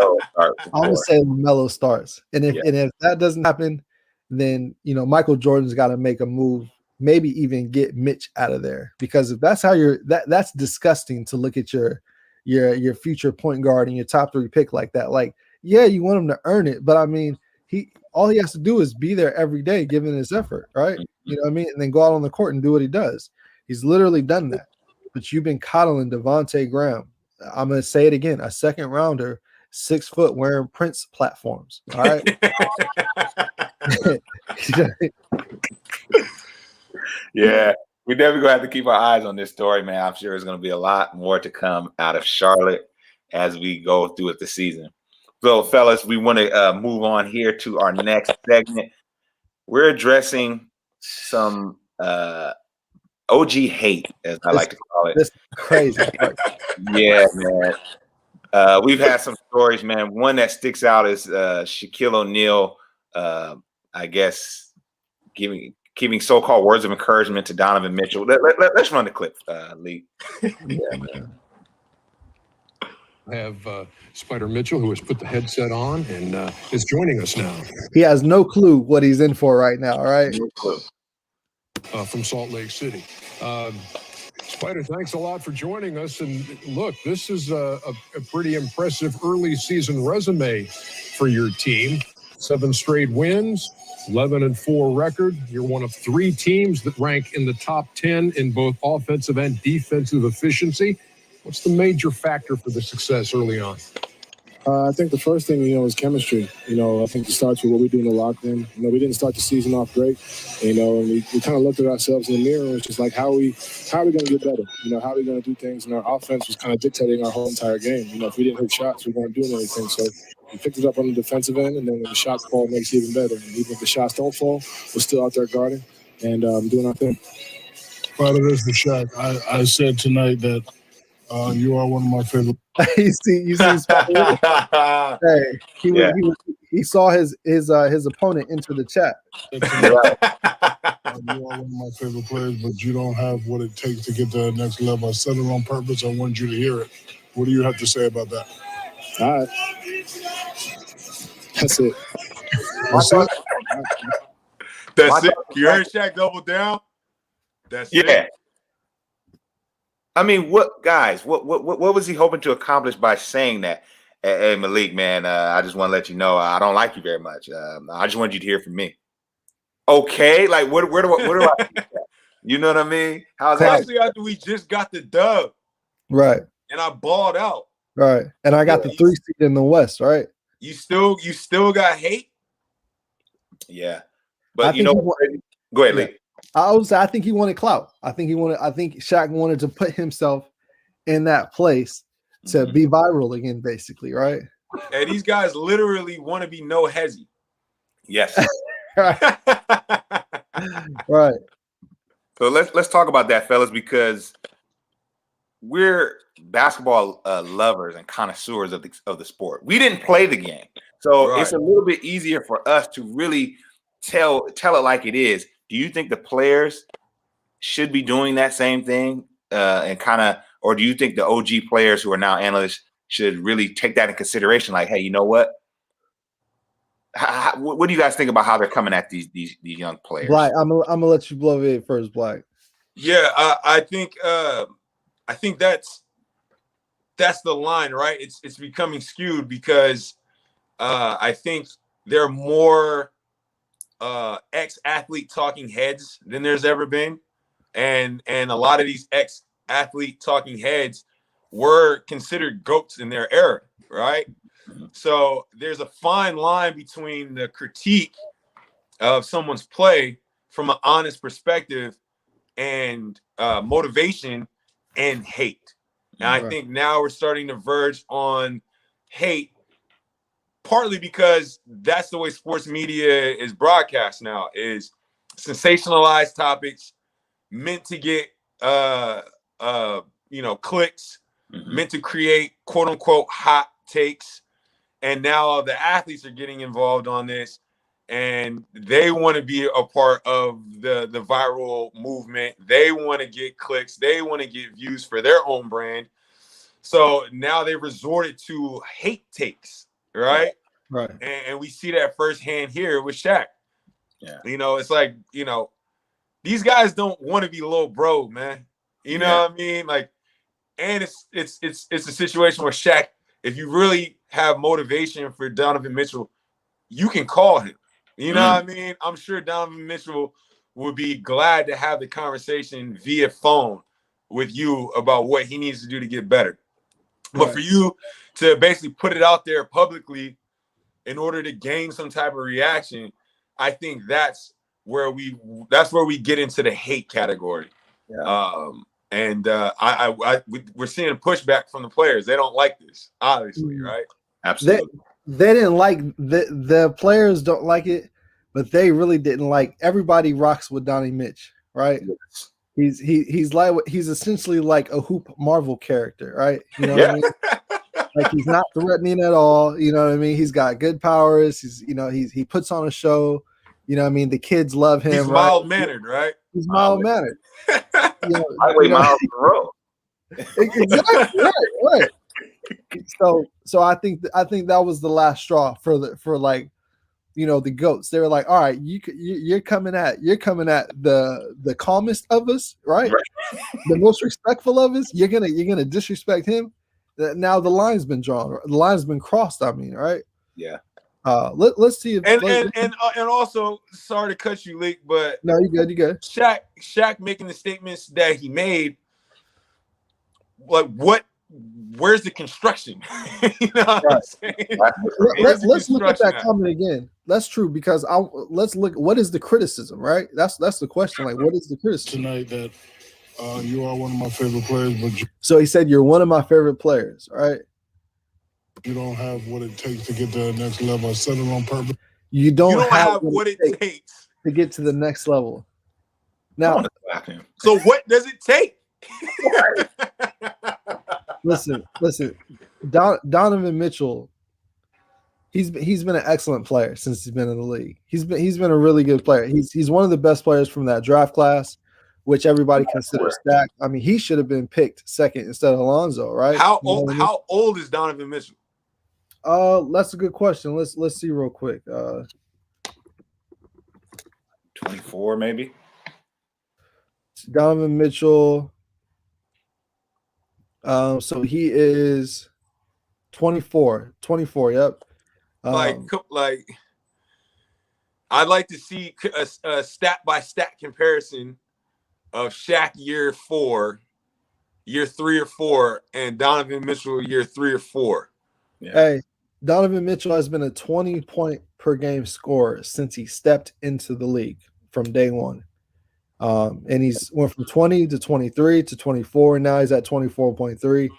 I'm gonna say LaMelo starts. And if that doesn't happen, then Michael Jordan's got to make a move, maybe even get Mitch out of there, because if that's how that's disgusting to look at your future point guard and your top 3 pick like that. Like, yeah, you want him to earn it, but I mean, all he has to do is be there every day, giving his effort, right? You know what I mean? And then go out on the court and do what he does. He's literally done that. But you've been coddling Devontae Graham. I'm gonna say it again: a 2nd rounder, 6 foot, wearing Prince platforms. All right. Yeah, we definitely gonna have to keep our eyes on this story, man. I'm sure there's gonna be a lot more to come out of Charlotte as we go through the season. So, fellas, we want to move on here to our next segment. We're addressing some OG hate, as I like to call it. This crazy. Yeah, man. We've had some stories, man. One that sticks out is Shaquille O'Neal, I guess, giving so-called words of encouragement to Donovan Mitchell. Let's run the clip, Lee. Yeah, man. I have Spider Mitchell, who has put the headset on and is joining us now. He has no clue what he's in for right now, right? No clue. From Salt Lake City. Spider, thanks a lot for joining us. And look, this is a pretty impressive early season resume for your team. 7 straight wins, 11-4 record. You're one of 3 teams that rank in the top 10 in both offensive and defensive efficiency. What's the major factor for the success early on? I think the first thing, is chemistry. I think it starts with what we do in the locker room. We didn't start the season off great, and we kind of looked at ourselves in the mirror and it's just like, how are we going to get better? How are we going to do things? And our offense was kind of dictating our whole entire game. If we didn't hit shots, we weren't doing anything. So we picked it up on the defensive end, and then when the shots fall, it makes it even better. And even if the shots don't fall, we're still out there guarding and doing our thing. Father, there's the shot. I said tonight that you are one of my favorite. you see hey, he saw his opponent enter the chat. You are one of my favorite players, but you don't have what it takes to get to the next level. I said it on purpose. I wanted you to hear it. What do you have to say about that? All right. That's it. That's it. That's it. You heard Shaq double down? That's it. I mean, what was he hoping to accomplish by saying that? Hey, Malik, man, I just want to let you know I don't like you very much. I just wanted you to hear from me. Okay, like where do I you know what I mean? How's that? Especially after we just got the dub. Right. And I balled out. Right. And I got the 3 seed in the West, right? You still got hate? Yeah. But you know what? Go ahead, Lee. I think he wanted clout. I think Shaq wanted to put himself in that place to be viral again, basically, right? And these guys literally want to be no Hesi. Yes. Right. So let's talk about that, fellas, because we're basketball lovers and connoisseurs of the sport. We didn't play the game, so it's a little bit easier for us to really tell it like it is. Do you think the players should be doing that same thing, or do you think the OG players who are now analysts should really take that in consideration? Like, hey, you know what? What do you guys think about how they're coming at these young players? Black, I'm gonna let you blow it first, Black. Yeah, I think that's the line, right? It's becoming skewed because I think there are more ex-athlete talking heads than there's ever been, and a lot of these ex-athlete talking heads were considered GOATs in their era, right? So there's a fine line between the critique of someone's play from an honest perspective and motivation and hate. And I think now we're starting to verge on hate, partly because that's the way sports media is broadcast now, is sensationalized topics meant to get clicks, meant to create quote unquote hot takes. And now the athletes are getting involved on this, and they want to be a part of the viral movement. They want to get clicks. They want to get views for their own brand. So now they've resorted to hate takes, right? Right. And we see that firsthand here with Shaq. Yeah. It's like, these guys don't want to be little bro, man. You know what I mean? Like, and it's a situation where Shaq, if you really have motivation for Donovan Mitchell, you can call him. You know what I mean? I'm sure Donovan Mitchell would be glad to have the conversation via phone with you about what he needs to do to get better. But for you to basically put it out there publicly in order to gain some type of reaction, I think that's where we get into the hate category. Yeah. We're seeing pushback from the players. They don't like this, obviously, right? Absolutely. They didn't like the players don't like it, but they really didn't like. Everybody rocks with Donnie Mitch, right? Yes. He's essentially like a Hoop Marvel character, right? You know what I mean? Like, he's not threatening at all. You know what I mean? He's got good powers. He puts on a show. You know what I mean? The kids love him. He's mild-mannered, right? He's mild-mannered. I weigh miles in the road. Exactly. Right. So I think that was the last straw for the GOATs. They were like, all right, you're coming at the calmest of us, right? The most respectful of us. You're gonna disrespect him. Now the line's been drawn. The line's been crossed. I mean, right? Yeah. Let's see. And also, sorry to cut you, Leak, but no, you good. Shaq making the statements that he made. Like, where's the construction? You know what I'm saying? Let's look at that comment again. That's true, because let's look. What is the criticism, right? That's the question. Like, what is the criticism? Tonight that you are one of my favorite players, but so he said you're one of my favorite players, right? You don't have what it takes to get to the next level. I said it on purpose. You don't have what it takes to get to the next level. Now, so what does it take? Listen. Donovan Mitchell, He's been an excellent player since he's been in the league. He's been a really good player. He's one of the best players from that draft class, which everybody considers stacked. I mean, he should have been picked second instead of Alonzo, right? How old is Donovan Mitchell? That's a good question. Let's see real quick. 24 maybe. Donovan Mitchell. So he is 24. 24, yep. Like I'd like to see a stat by stat comparison of Shaq year 3 or 4, and Donovan Mitchell year 3 or 4. Yeah. Hey, Donovan Mitchell has been a 20-point per game scorer since he stepped into the league from day one. And he's went from 20 to 23 to 24, and now he's at 24.3.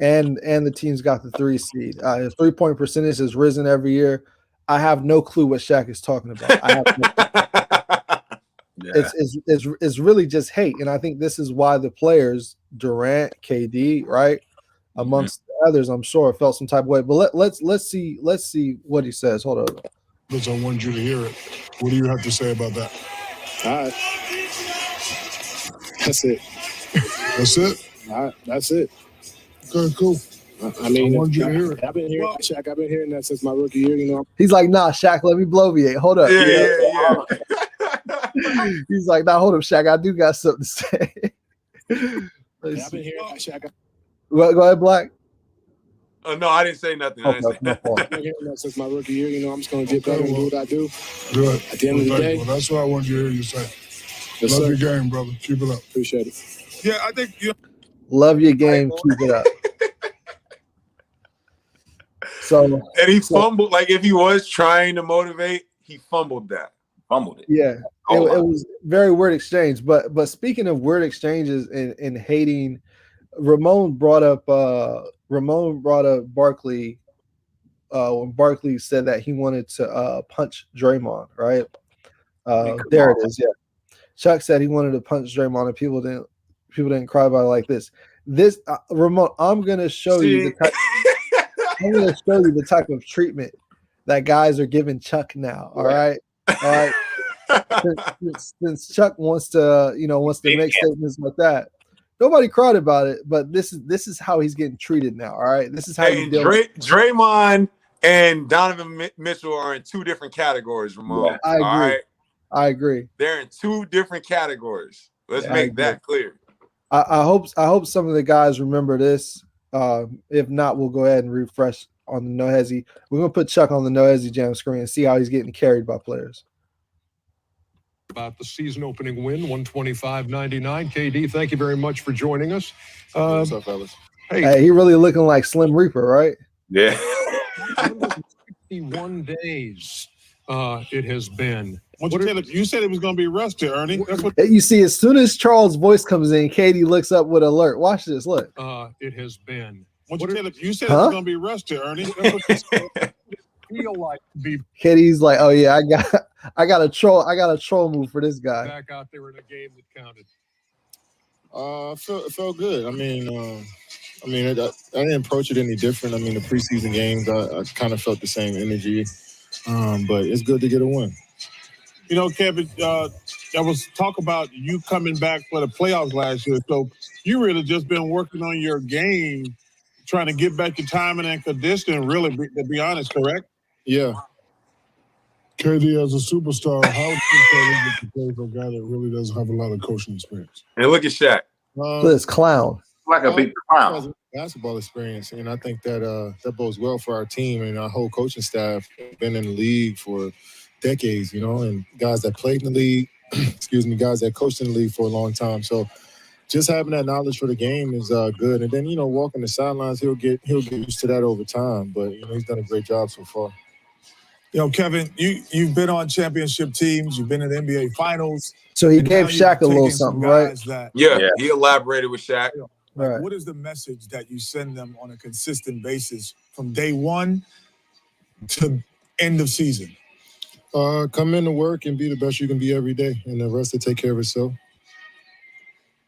And the team's got the 3 seed. His 3-point percentage has risen every year. I have no clue what Shaq is talking about. I have no It's really just hate, and I think this is why the players, Durant, KD, right, amongst others, I'm sure felt some type of way. But let's see what he says. Hold on. Because I want you to hear it. What do you have to say about that? All right. That's it. That's it? All right. That's it. Okay, cool. I mean, I want you to hear it. I've been hearing Shaq. I've been hearing that since my rookie year. You know, He's like, nah, Shaq, let me bloviate. Hold up. Yeah. He's like, nah, hold up, Shaq. I do got something to say. I've been hearing Shaq. Go ahead, Black. No, I didn't say nothing. Okay, no fault. I've been hearing that since my rookie year. You know, I'm just going to get better and do what I do. Good. At the end of the day, well, that's what I want you to hear you say. Yes, Love sir. your game, brother. Keep it up. Appreciate it. Yeah, I think Love your game. Keep it up. So, And he fumbled. Like if he was trying to motivate, he fumbled that. Fumbled it. yeah, it was very weird exchange. But speaking of weird exchanges and hating, Ramon brought up Barkley when Barkley said that he wanted to punch Draymond, right? There it is. Yeah, Chuck said he wanted to punch Draymond, and people didn't cry about it like this. Ramon, I'm gonna show you the type of treatment that guys are giving Chuck now. All right. Since Chuck wants to make statements like that, nobody cried about it. But this is how he's getting treated now. All right. This is how Hey, Draymond and Donovan Mitchell are in 2 different categories, Ramon. Yeah, I agree. They're in 2 different categories. Let's make that clear. I hope some of the guys remember this. If not, we'll go ahead and refresh on the No Hesi. We're gonna put Chuck on the No Hesi Jam screen and see how he's getting carried by players. About the season opening win, 125-99. KD, thank you very much for joining us. What's up, fellas? Hey, he really looking like Slim Reaper, right? Yeah. 61 days it has been. You said it was going to be rusty, Ernie. That's what You see, as soon as Charles' voice comes in, Katie looks up with alert. Watch this. Look. It has been. you said it was going to be rusty, Ernie. That's what you said. Feel like to be Katie's like, oh yeah, I got a troll move for this guy. back out there in a game that counted. It felt good. I didn't approach it any different. I mean, the preseason games, I kind of felt the same energy, but it's good to get a win. You know, Kevin, there was talk about you coming back for the playoffs last year. So you really just been working on your game, trying to get back your timing and conditioning, really, to be honest, correct? Yeah. KD as a superstar, how do you play with a guy that really doesn't have a lot of coaching experience? And look at Shaq. Look at this clown. Like a big clown. Basketball experience, and I think that that bodes well for our team and our whole coaching staff. Been in the league for decades, and guys that played in the league, guys that coached in the league for a long time. So just having that knowledge for the game is good. And then, walking the sidelines, he'll get used to that over time. But, he's done a great job so far. Kevin, you've been on championship teams. You've been in the NBA Finals. So he gave Shaq a little something, right? He elaborated with Shaq. Right. What is the message that you send them on a consistent basis from day one to end of season? Come in to work and be the best you can be every day, and the rest will take care of itself.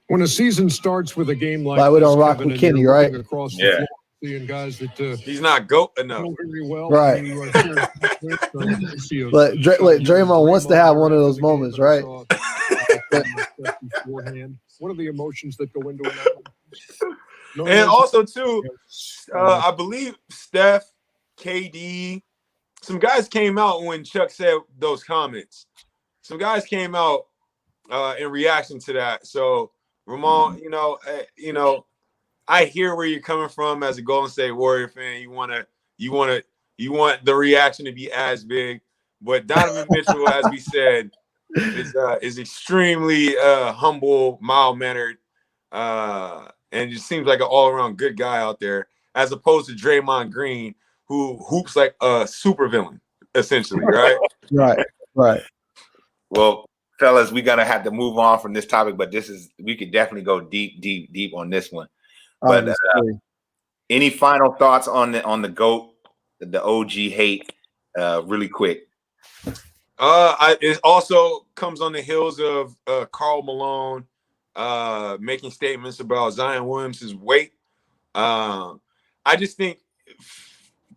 When a season starts with a game like we this, don't rock Kevin, with and Kenny, you're right? running across the Yeah. floor seeing guys that he's not GOAT enough. know very well. Right. You, share with, But Draymond wants to have one of those moments, right? Beforehand. What are the emotions that go into it? And also, too, I believe Steph, KD, some guys came out when Chuck said those comments. Some guys came out in reaction to that. So, Ramon, I hear where you're coming from as a Golden State Warrior fan. You want the reaction to be as big, but Donovan Mitchell, as we said, is extremely humble, mild-mannered, and just seems like an all-around good guy out there, as opposed to Draymond Green, who hoops like a supervillain, essentially, right? Right. Well, fellas, we're gonna have to move on from this topic, but we could definitely go deep on this one. But any final thoughts on the GOAT, the OG hate, really quick? It also comes on the heels of Karl Malone making statements about Zion Williams' weight. I just think,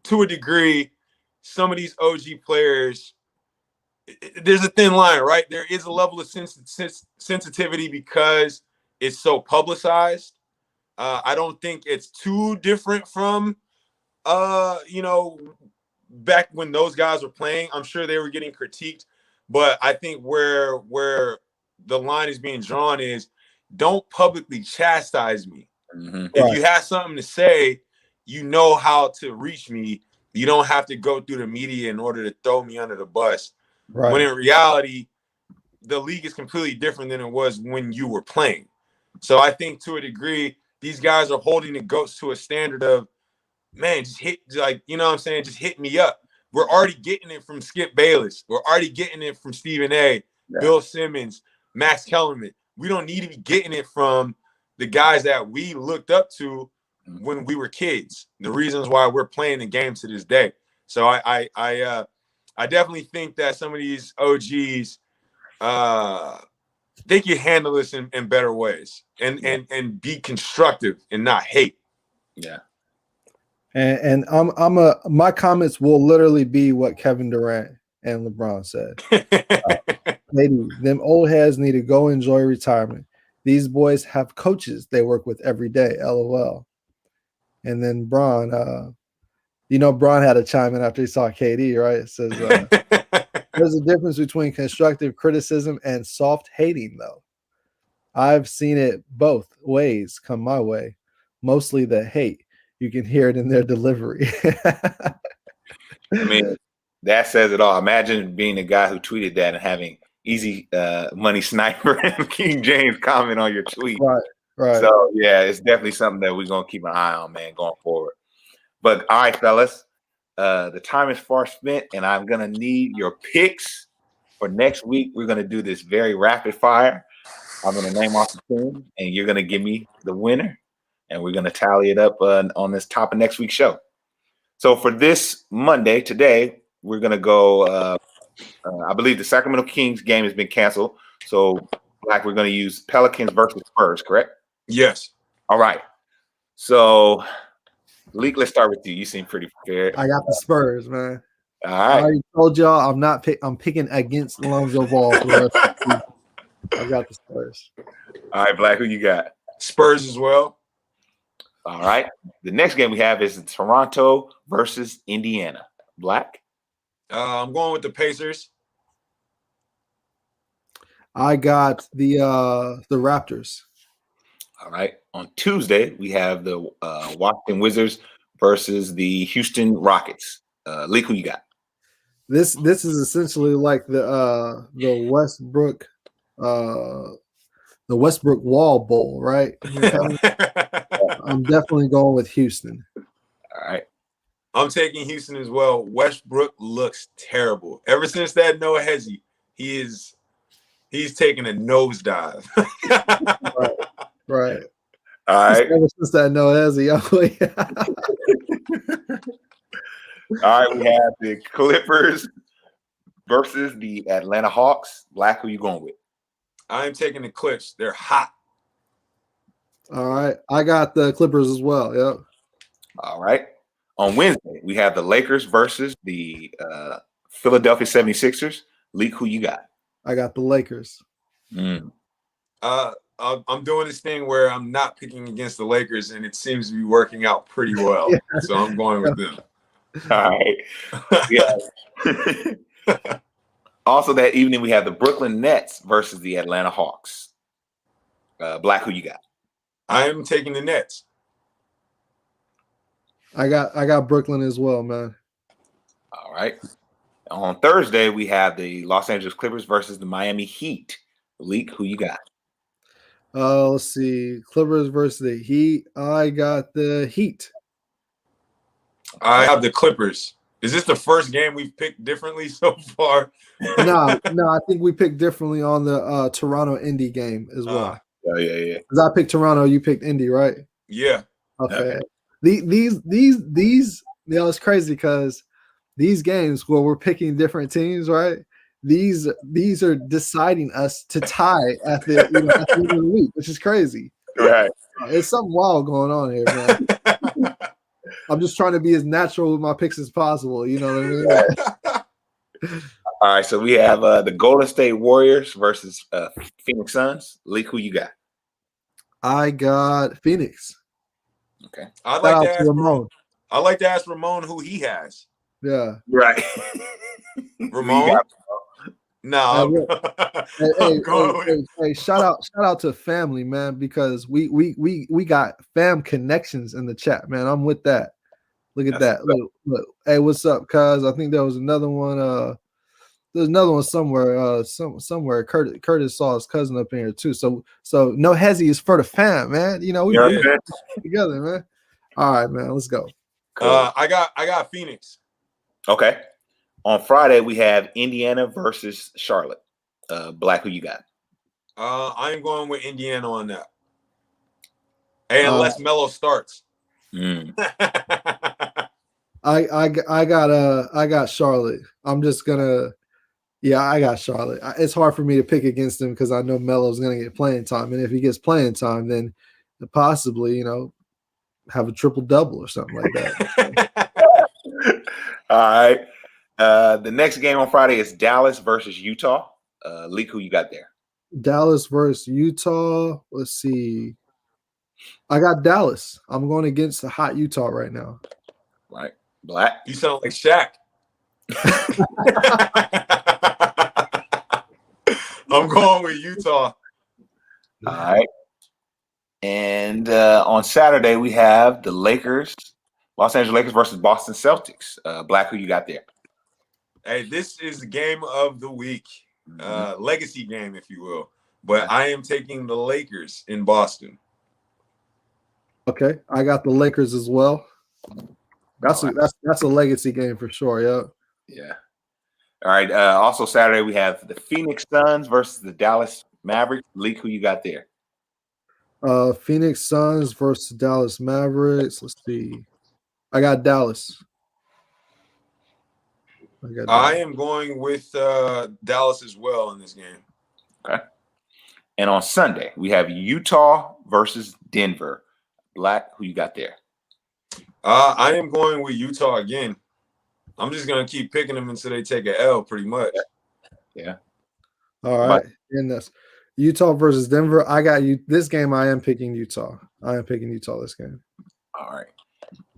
to a degree, some of these OG players, there's a thin line, right? There is a level of sensitivity because it's so publicized. I don't think it's too different from, back when those guys were playing. I'm sure they were getting critiqued, but I think where the line is being drawn is, don't publicly chastise me. Mm-hmm. If you have something to say, you know how to reach me. You don't have to go through the media in order to throw me under the bus. Right. When in reality, the league is completely different than it was when you were playing. So I think, to a degree, these guys are holding the GOATs to a standard of, man, just hit, like, you know what I'm saying? Just hit me up. We're already getting it from Skip Bayless. We're already getting it from Stephen A., Bill Simmons, Max Kellerman. We don't need to be getting it from the guys that we looked up to when we were kids. The reasons why we're playing the game to this day. So I definitely think that some of these OGs, they can handle this in better ways and be constructive and not hate. Yeah. And my comments will literally be what Kevin Durant and LeBron said. Them old heads need to go enjoy retirement. These boys have coaches they work with every day. LOL. And then Bron, Bron had to chime in after he saw KD, right? It says there's a difference between constructive criticism and soft hating, though. I've seen it both ways come my way. Mostly the hate. You can hear it in their delivery. I mean, that says it all. Imagine being the guy who tweeted that and having Easy Money Sniper and King James comment on your tweet. Right. So, yeah, it's definitely something that we're going to keep an eye on, man, going forward. But, all right, fellas, the time is far spent, and I'm going to need your picks for next week. We're going to do this very rapid fire. I'm going to name off the team, and you're going to give me the winner, and we're going to tally it up on this top of next week's show. So for this Monday, today, we're going to go I believe the Sacramento Kings game has been canceled. So, Black, we're going to use Pelicans versus Spurs, correct? Yes. All right. So, Leek, let's start with you. You seem pretty prepared. I got the Spurs, man. All I right. already told y'all I'm picking against Lonzo Ball for the rest of the season. I got the Spurs. All right, Black, who you got? Spurs as well. All right. The next game we have is Toronto versus Indiana. Black? I'm going with the Pacers. I got the Raptors. All right. On Tuesday, we have the Washington Wizards versus the Houston Rockets. Leek, who you got? This is essentially like the Westbrook Wall Bowl, right? I'm definitely going with Houston. All right. I'm taking Houston as well. Westbrook looks terrible. Ever since that no Hesi, he's taking a nosedive. Right. All right. Ever since that no Hesi. All right, we have the Clippers versus the Atlanta Hawks. Black, who you going with? I'm taking the Clips. They're hot. All right. I got the Clippers as well. Yep. All right. On Wednesday, we have the Lakers versus the Philadelphia 76ers. Leak, who you got? I got the Lakers. I'm doing this thing where I'm not picking against the Lakers, and it seems to be working out pretty well. Yeah. So I'm going with them. All right. Yeah. Also that evening, we have the Brooklyn Nets versus the Atlanta Hawks. Black, who you got? I am taking the Nets. I got Brooklyn as well, man. All right. On Thursday, we have the Los Angeles Clippers versus the Miami Heat. Leak, who you got? Let's see. Clippers versus the Heat. I got the Heat. I have the Clippers. Is this the first game we've picked differently so far? No, I think we picked differently on the Toronto Indy game as well. Yeah. Because I picked Toronto, you picked Indy, right? Yeah. Okay. These it's crazy because these games where we're picking different teams, right? These are deciding us to tie at the end of the week, which is crazy. Right. It's something wild going on here, man. I'm just trying to be as natural with my picks as possible. You know what I mean? All right, so we have the Golden State Warriors versus Phoenix Suns. Leak, who you got? I got Phoenix. Okay. I'd Shout out like to ask Ramon. I'd like to ask Ramon who he has. Yeah. Right. Ramon? No. Hey, shout out to family, man, because we got fam connections in the chat, man. I'm with that. Look at that. Look. Hey, what's up, cuz? I think there was another one. There's another one somewhere. Somewhere. Curtis saw his cousin up in here too. So no Hesi is for the fam, man. You know, we together, man. All right, man. Let's go. Cool. I got Phoenix. Okay. On Friday, we have Indiana versus Charlotte. Black, who you got? I am going with Indiana on that. Hey, unless Melo starts. I got Charlotte. I'm just gonna. Yeah, I got Charlotte. It's hard for me to pick against him because I know Melo's gonna get playing time, and if he gets playing time, then possibly have a triple double or something like that. All right. The next game on Friday is Dallas versus Utah. Leak, who you got there? Dallas versus Utah. Let's see. I got Dallas. I'm going against the hot Utah right now. Right. Black. You sound like Shaq. I'm going with Utah. All right. And on Saturday, we have the Los Angeles Lakers versus Boston Celtics. Black, who you got there? Hey, this is the game of the week. Legacy game, if you will. But I am taking the Lakers in Boston. Okay. I got the Lakers as well. That's a legacy game for sure. Yeah. All right. Also Saturday, we have the Phoenix Suns versus the Dallas Mavericks. Leak, who you got there? Phoenix Suns versus Dallas Mavericks. Let's see. I got Dallas. I am going with Dallas as well in this game. Okay. And on Sunday, we have Utah versus Denver. Black, who you got there? I am going with Utah again. I'm just going to keep picking them until they take an L, pretty much. Yeah. All right. And that's Utah versus Denver. I got you. This game, I am picking Utah. I am picking Utah this game. All right.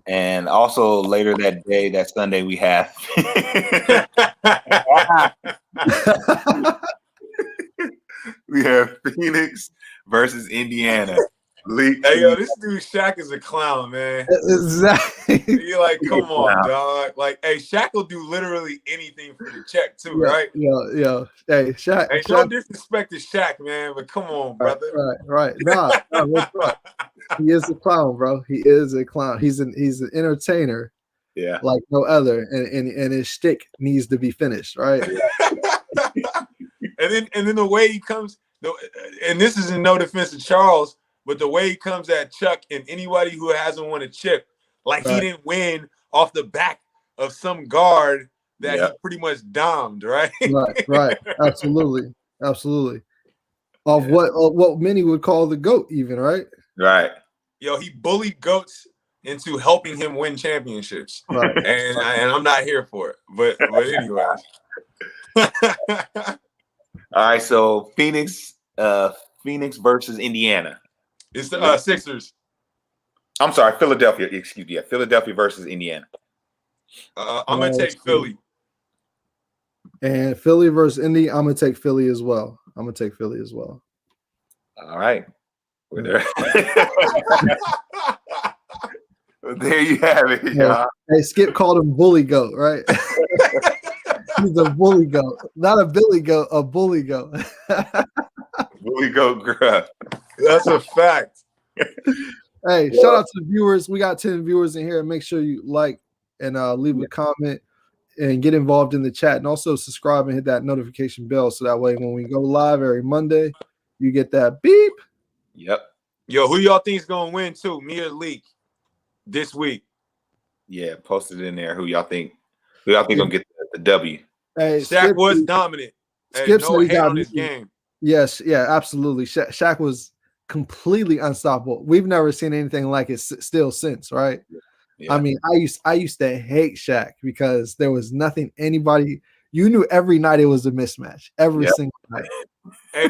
And also later that day, that Sunday, we have we have Phoenix versus Indiana. Hey, yo, this dude Shaq is a clown, man. Exactly. You're like, come on, dog. Like, hey, Shaq will do literally anything for the check, too, right? Yeah. Hey, Shaq. Hey, no disrespect to Shaq, man, but come on, brother. Right. Nah, he is a clown, bro. He is a clown. He's an entertainer. Yeah. Like no other. And his shtick needs to be finished, right? and then the way he comes, and this is in no defense of Charles, but the way he comes at Chuck and anybody who hasn't won a chip, like he didn't win off the back of some guard that he pretty much domed, right? Right. Absolutely. Of what many would call the GOAT, even, right? Right. Yo, he bullied goats into helping him win championships. Right. And I'm not here for it. But anyways. All right, so Phoenix versus Indiana. It's the Sixers. I'm sorry, Philadelphia. Excuse me. Yeah, Philadelphia versus Indiana. I'm gonna take Philly. And Philly versus Indy, I'm gonna take Philly as well. All right. We're there. There you have it, y'all. Hey, Skip called him Bully Goat, right? He's a bully goat, not a Billy goat, a bully goat. Bully goat, gruff. That's a fact. Hey, shout out to the viewers. We got 10 viewers in here. Make sure you like and leave a comment and get involved in the chat, and also subscribe and hit that notification bell so that way when we go live every Monday, you get that beep. Yep. Yo, who y'all think is gonna win too? Me or Leak this week? Yeah, post it in there. Who y'all think gonna get the W? Hey, Shaq was dominant. Skip no hate on his game. Yes, yeah, absolutely. Shaq was completely unstoppable. We've never seen anything like it still since, right? Yeah. I mean, I used to hate Shaq because there was nothing anybody. You knew every night it was a mismatch, every single night. Hey,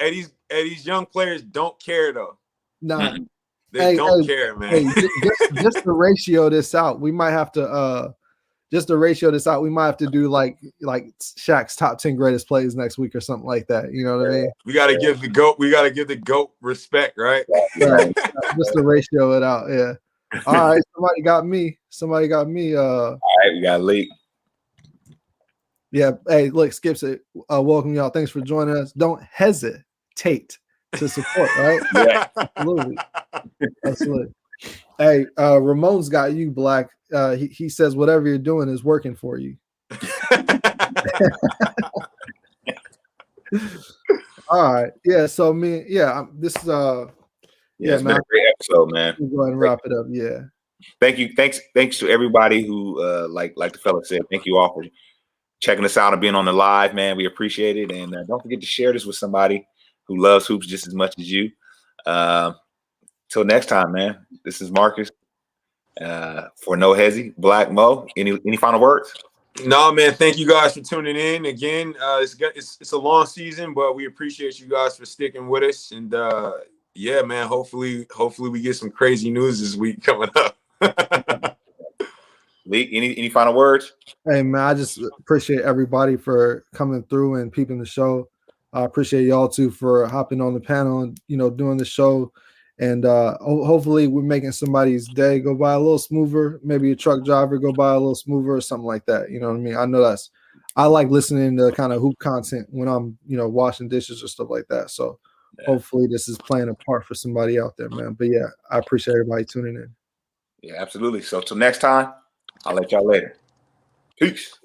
these young players don't care though. No, they don't care, man. Hey, just to ratio this out, we might have to we might have to do like Shaq's top 10 greatest plays next week or something like that. You know what I mean? We gotta give the GOAT respect, right? Right. Just to ratio it out, yeah. All right, somebody got me. All right, we got Leak. Yeah, hey, look, Skip said, welcome y'all. Thanks for joining us. Don't hesitate to support, right? Yeah, absolutely. Hey, Ramon's got you, Black. He says whatever you're doing is working for you. All right, yeah. So this is it's been a great episode, man. We'll go ahead and wrap it up. Yeah. Thank you. Thanks to everybody who like the fella said. Thank you all for checking us out and being on the live, man. We appreciate it. And don't forget to share this with somebody who loves hoops just as much as you. Till next time, man. This is Marcus for No Hesi, Black Mo. Any final words? No, man. Thank you guys for tuning in again. It's a long season, but we appreciate you guys for sticking with us. And yeah, man. Hopefully we get some crazy news this week coming up. Lee, any final words? Hey, man, I just appreciate everybody for coming through and peeping the show. I appreciate y'all too for hopping on the panel and doing the show. And hopefully we're making somebody's day go by a little smoother. Maybe a truck driver go by a little smoother or something like that. You know what I mean? I know I like listening to kind of hoop content when I'm washing dishes or stuff like that. So hopefully this is playing a part for somebody out there, man. But yeah, I appreciate everybody tuning in. Yeah, absolutely. So till next time, I'll let y'all later. Peace.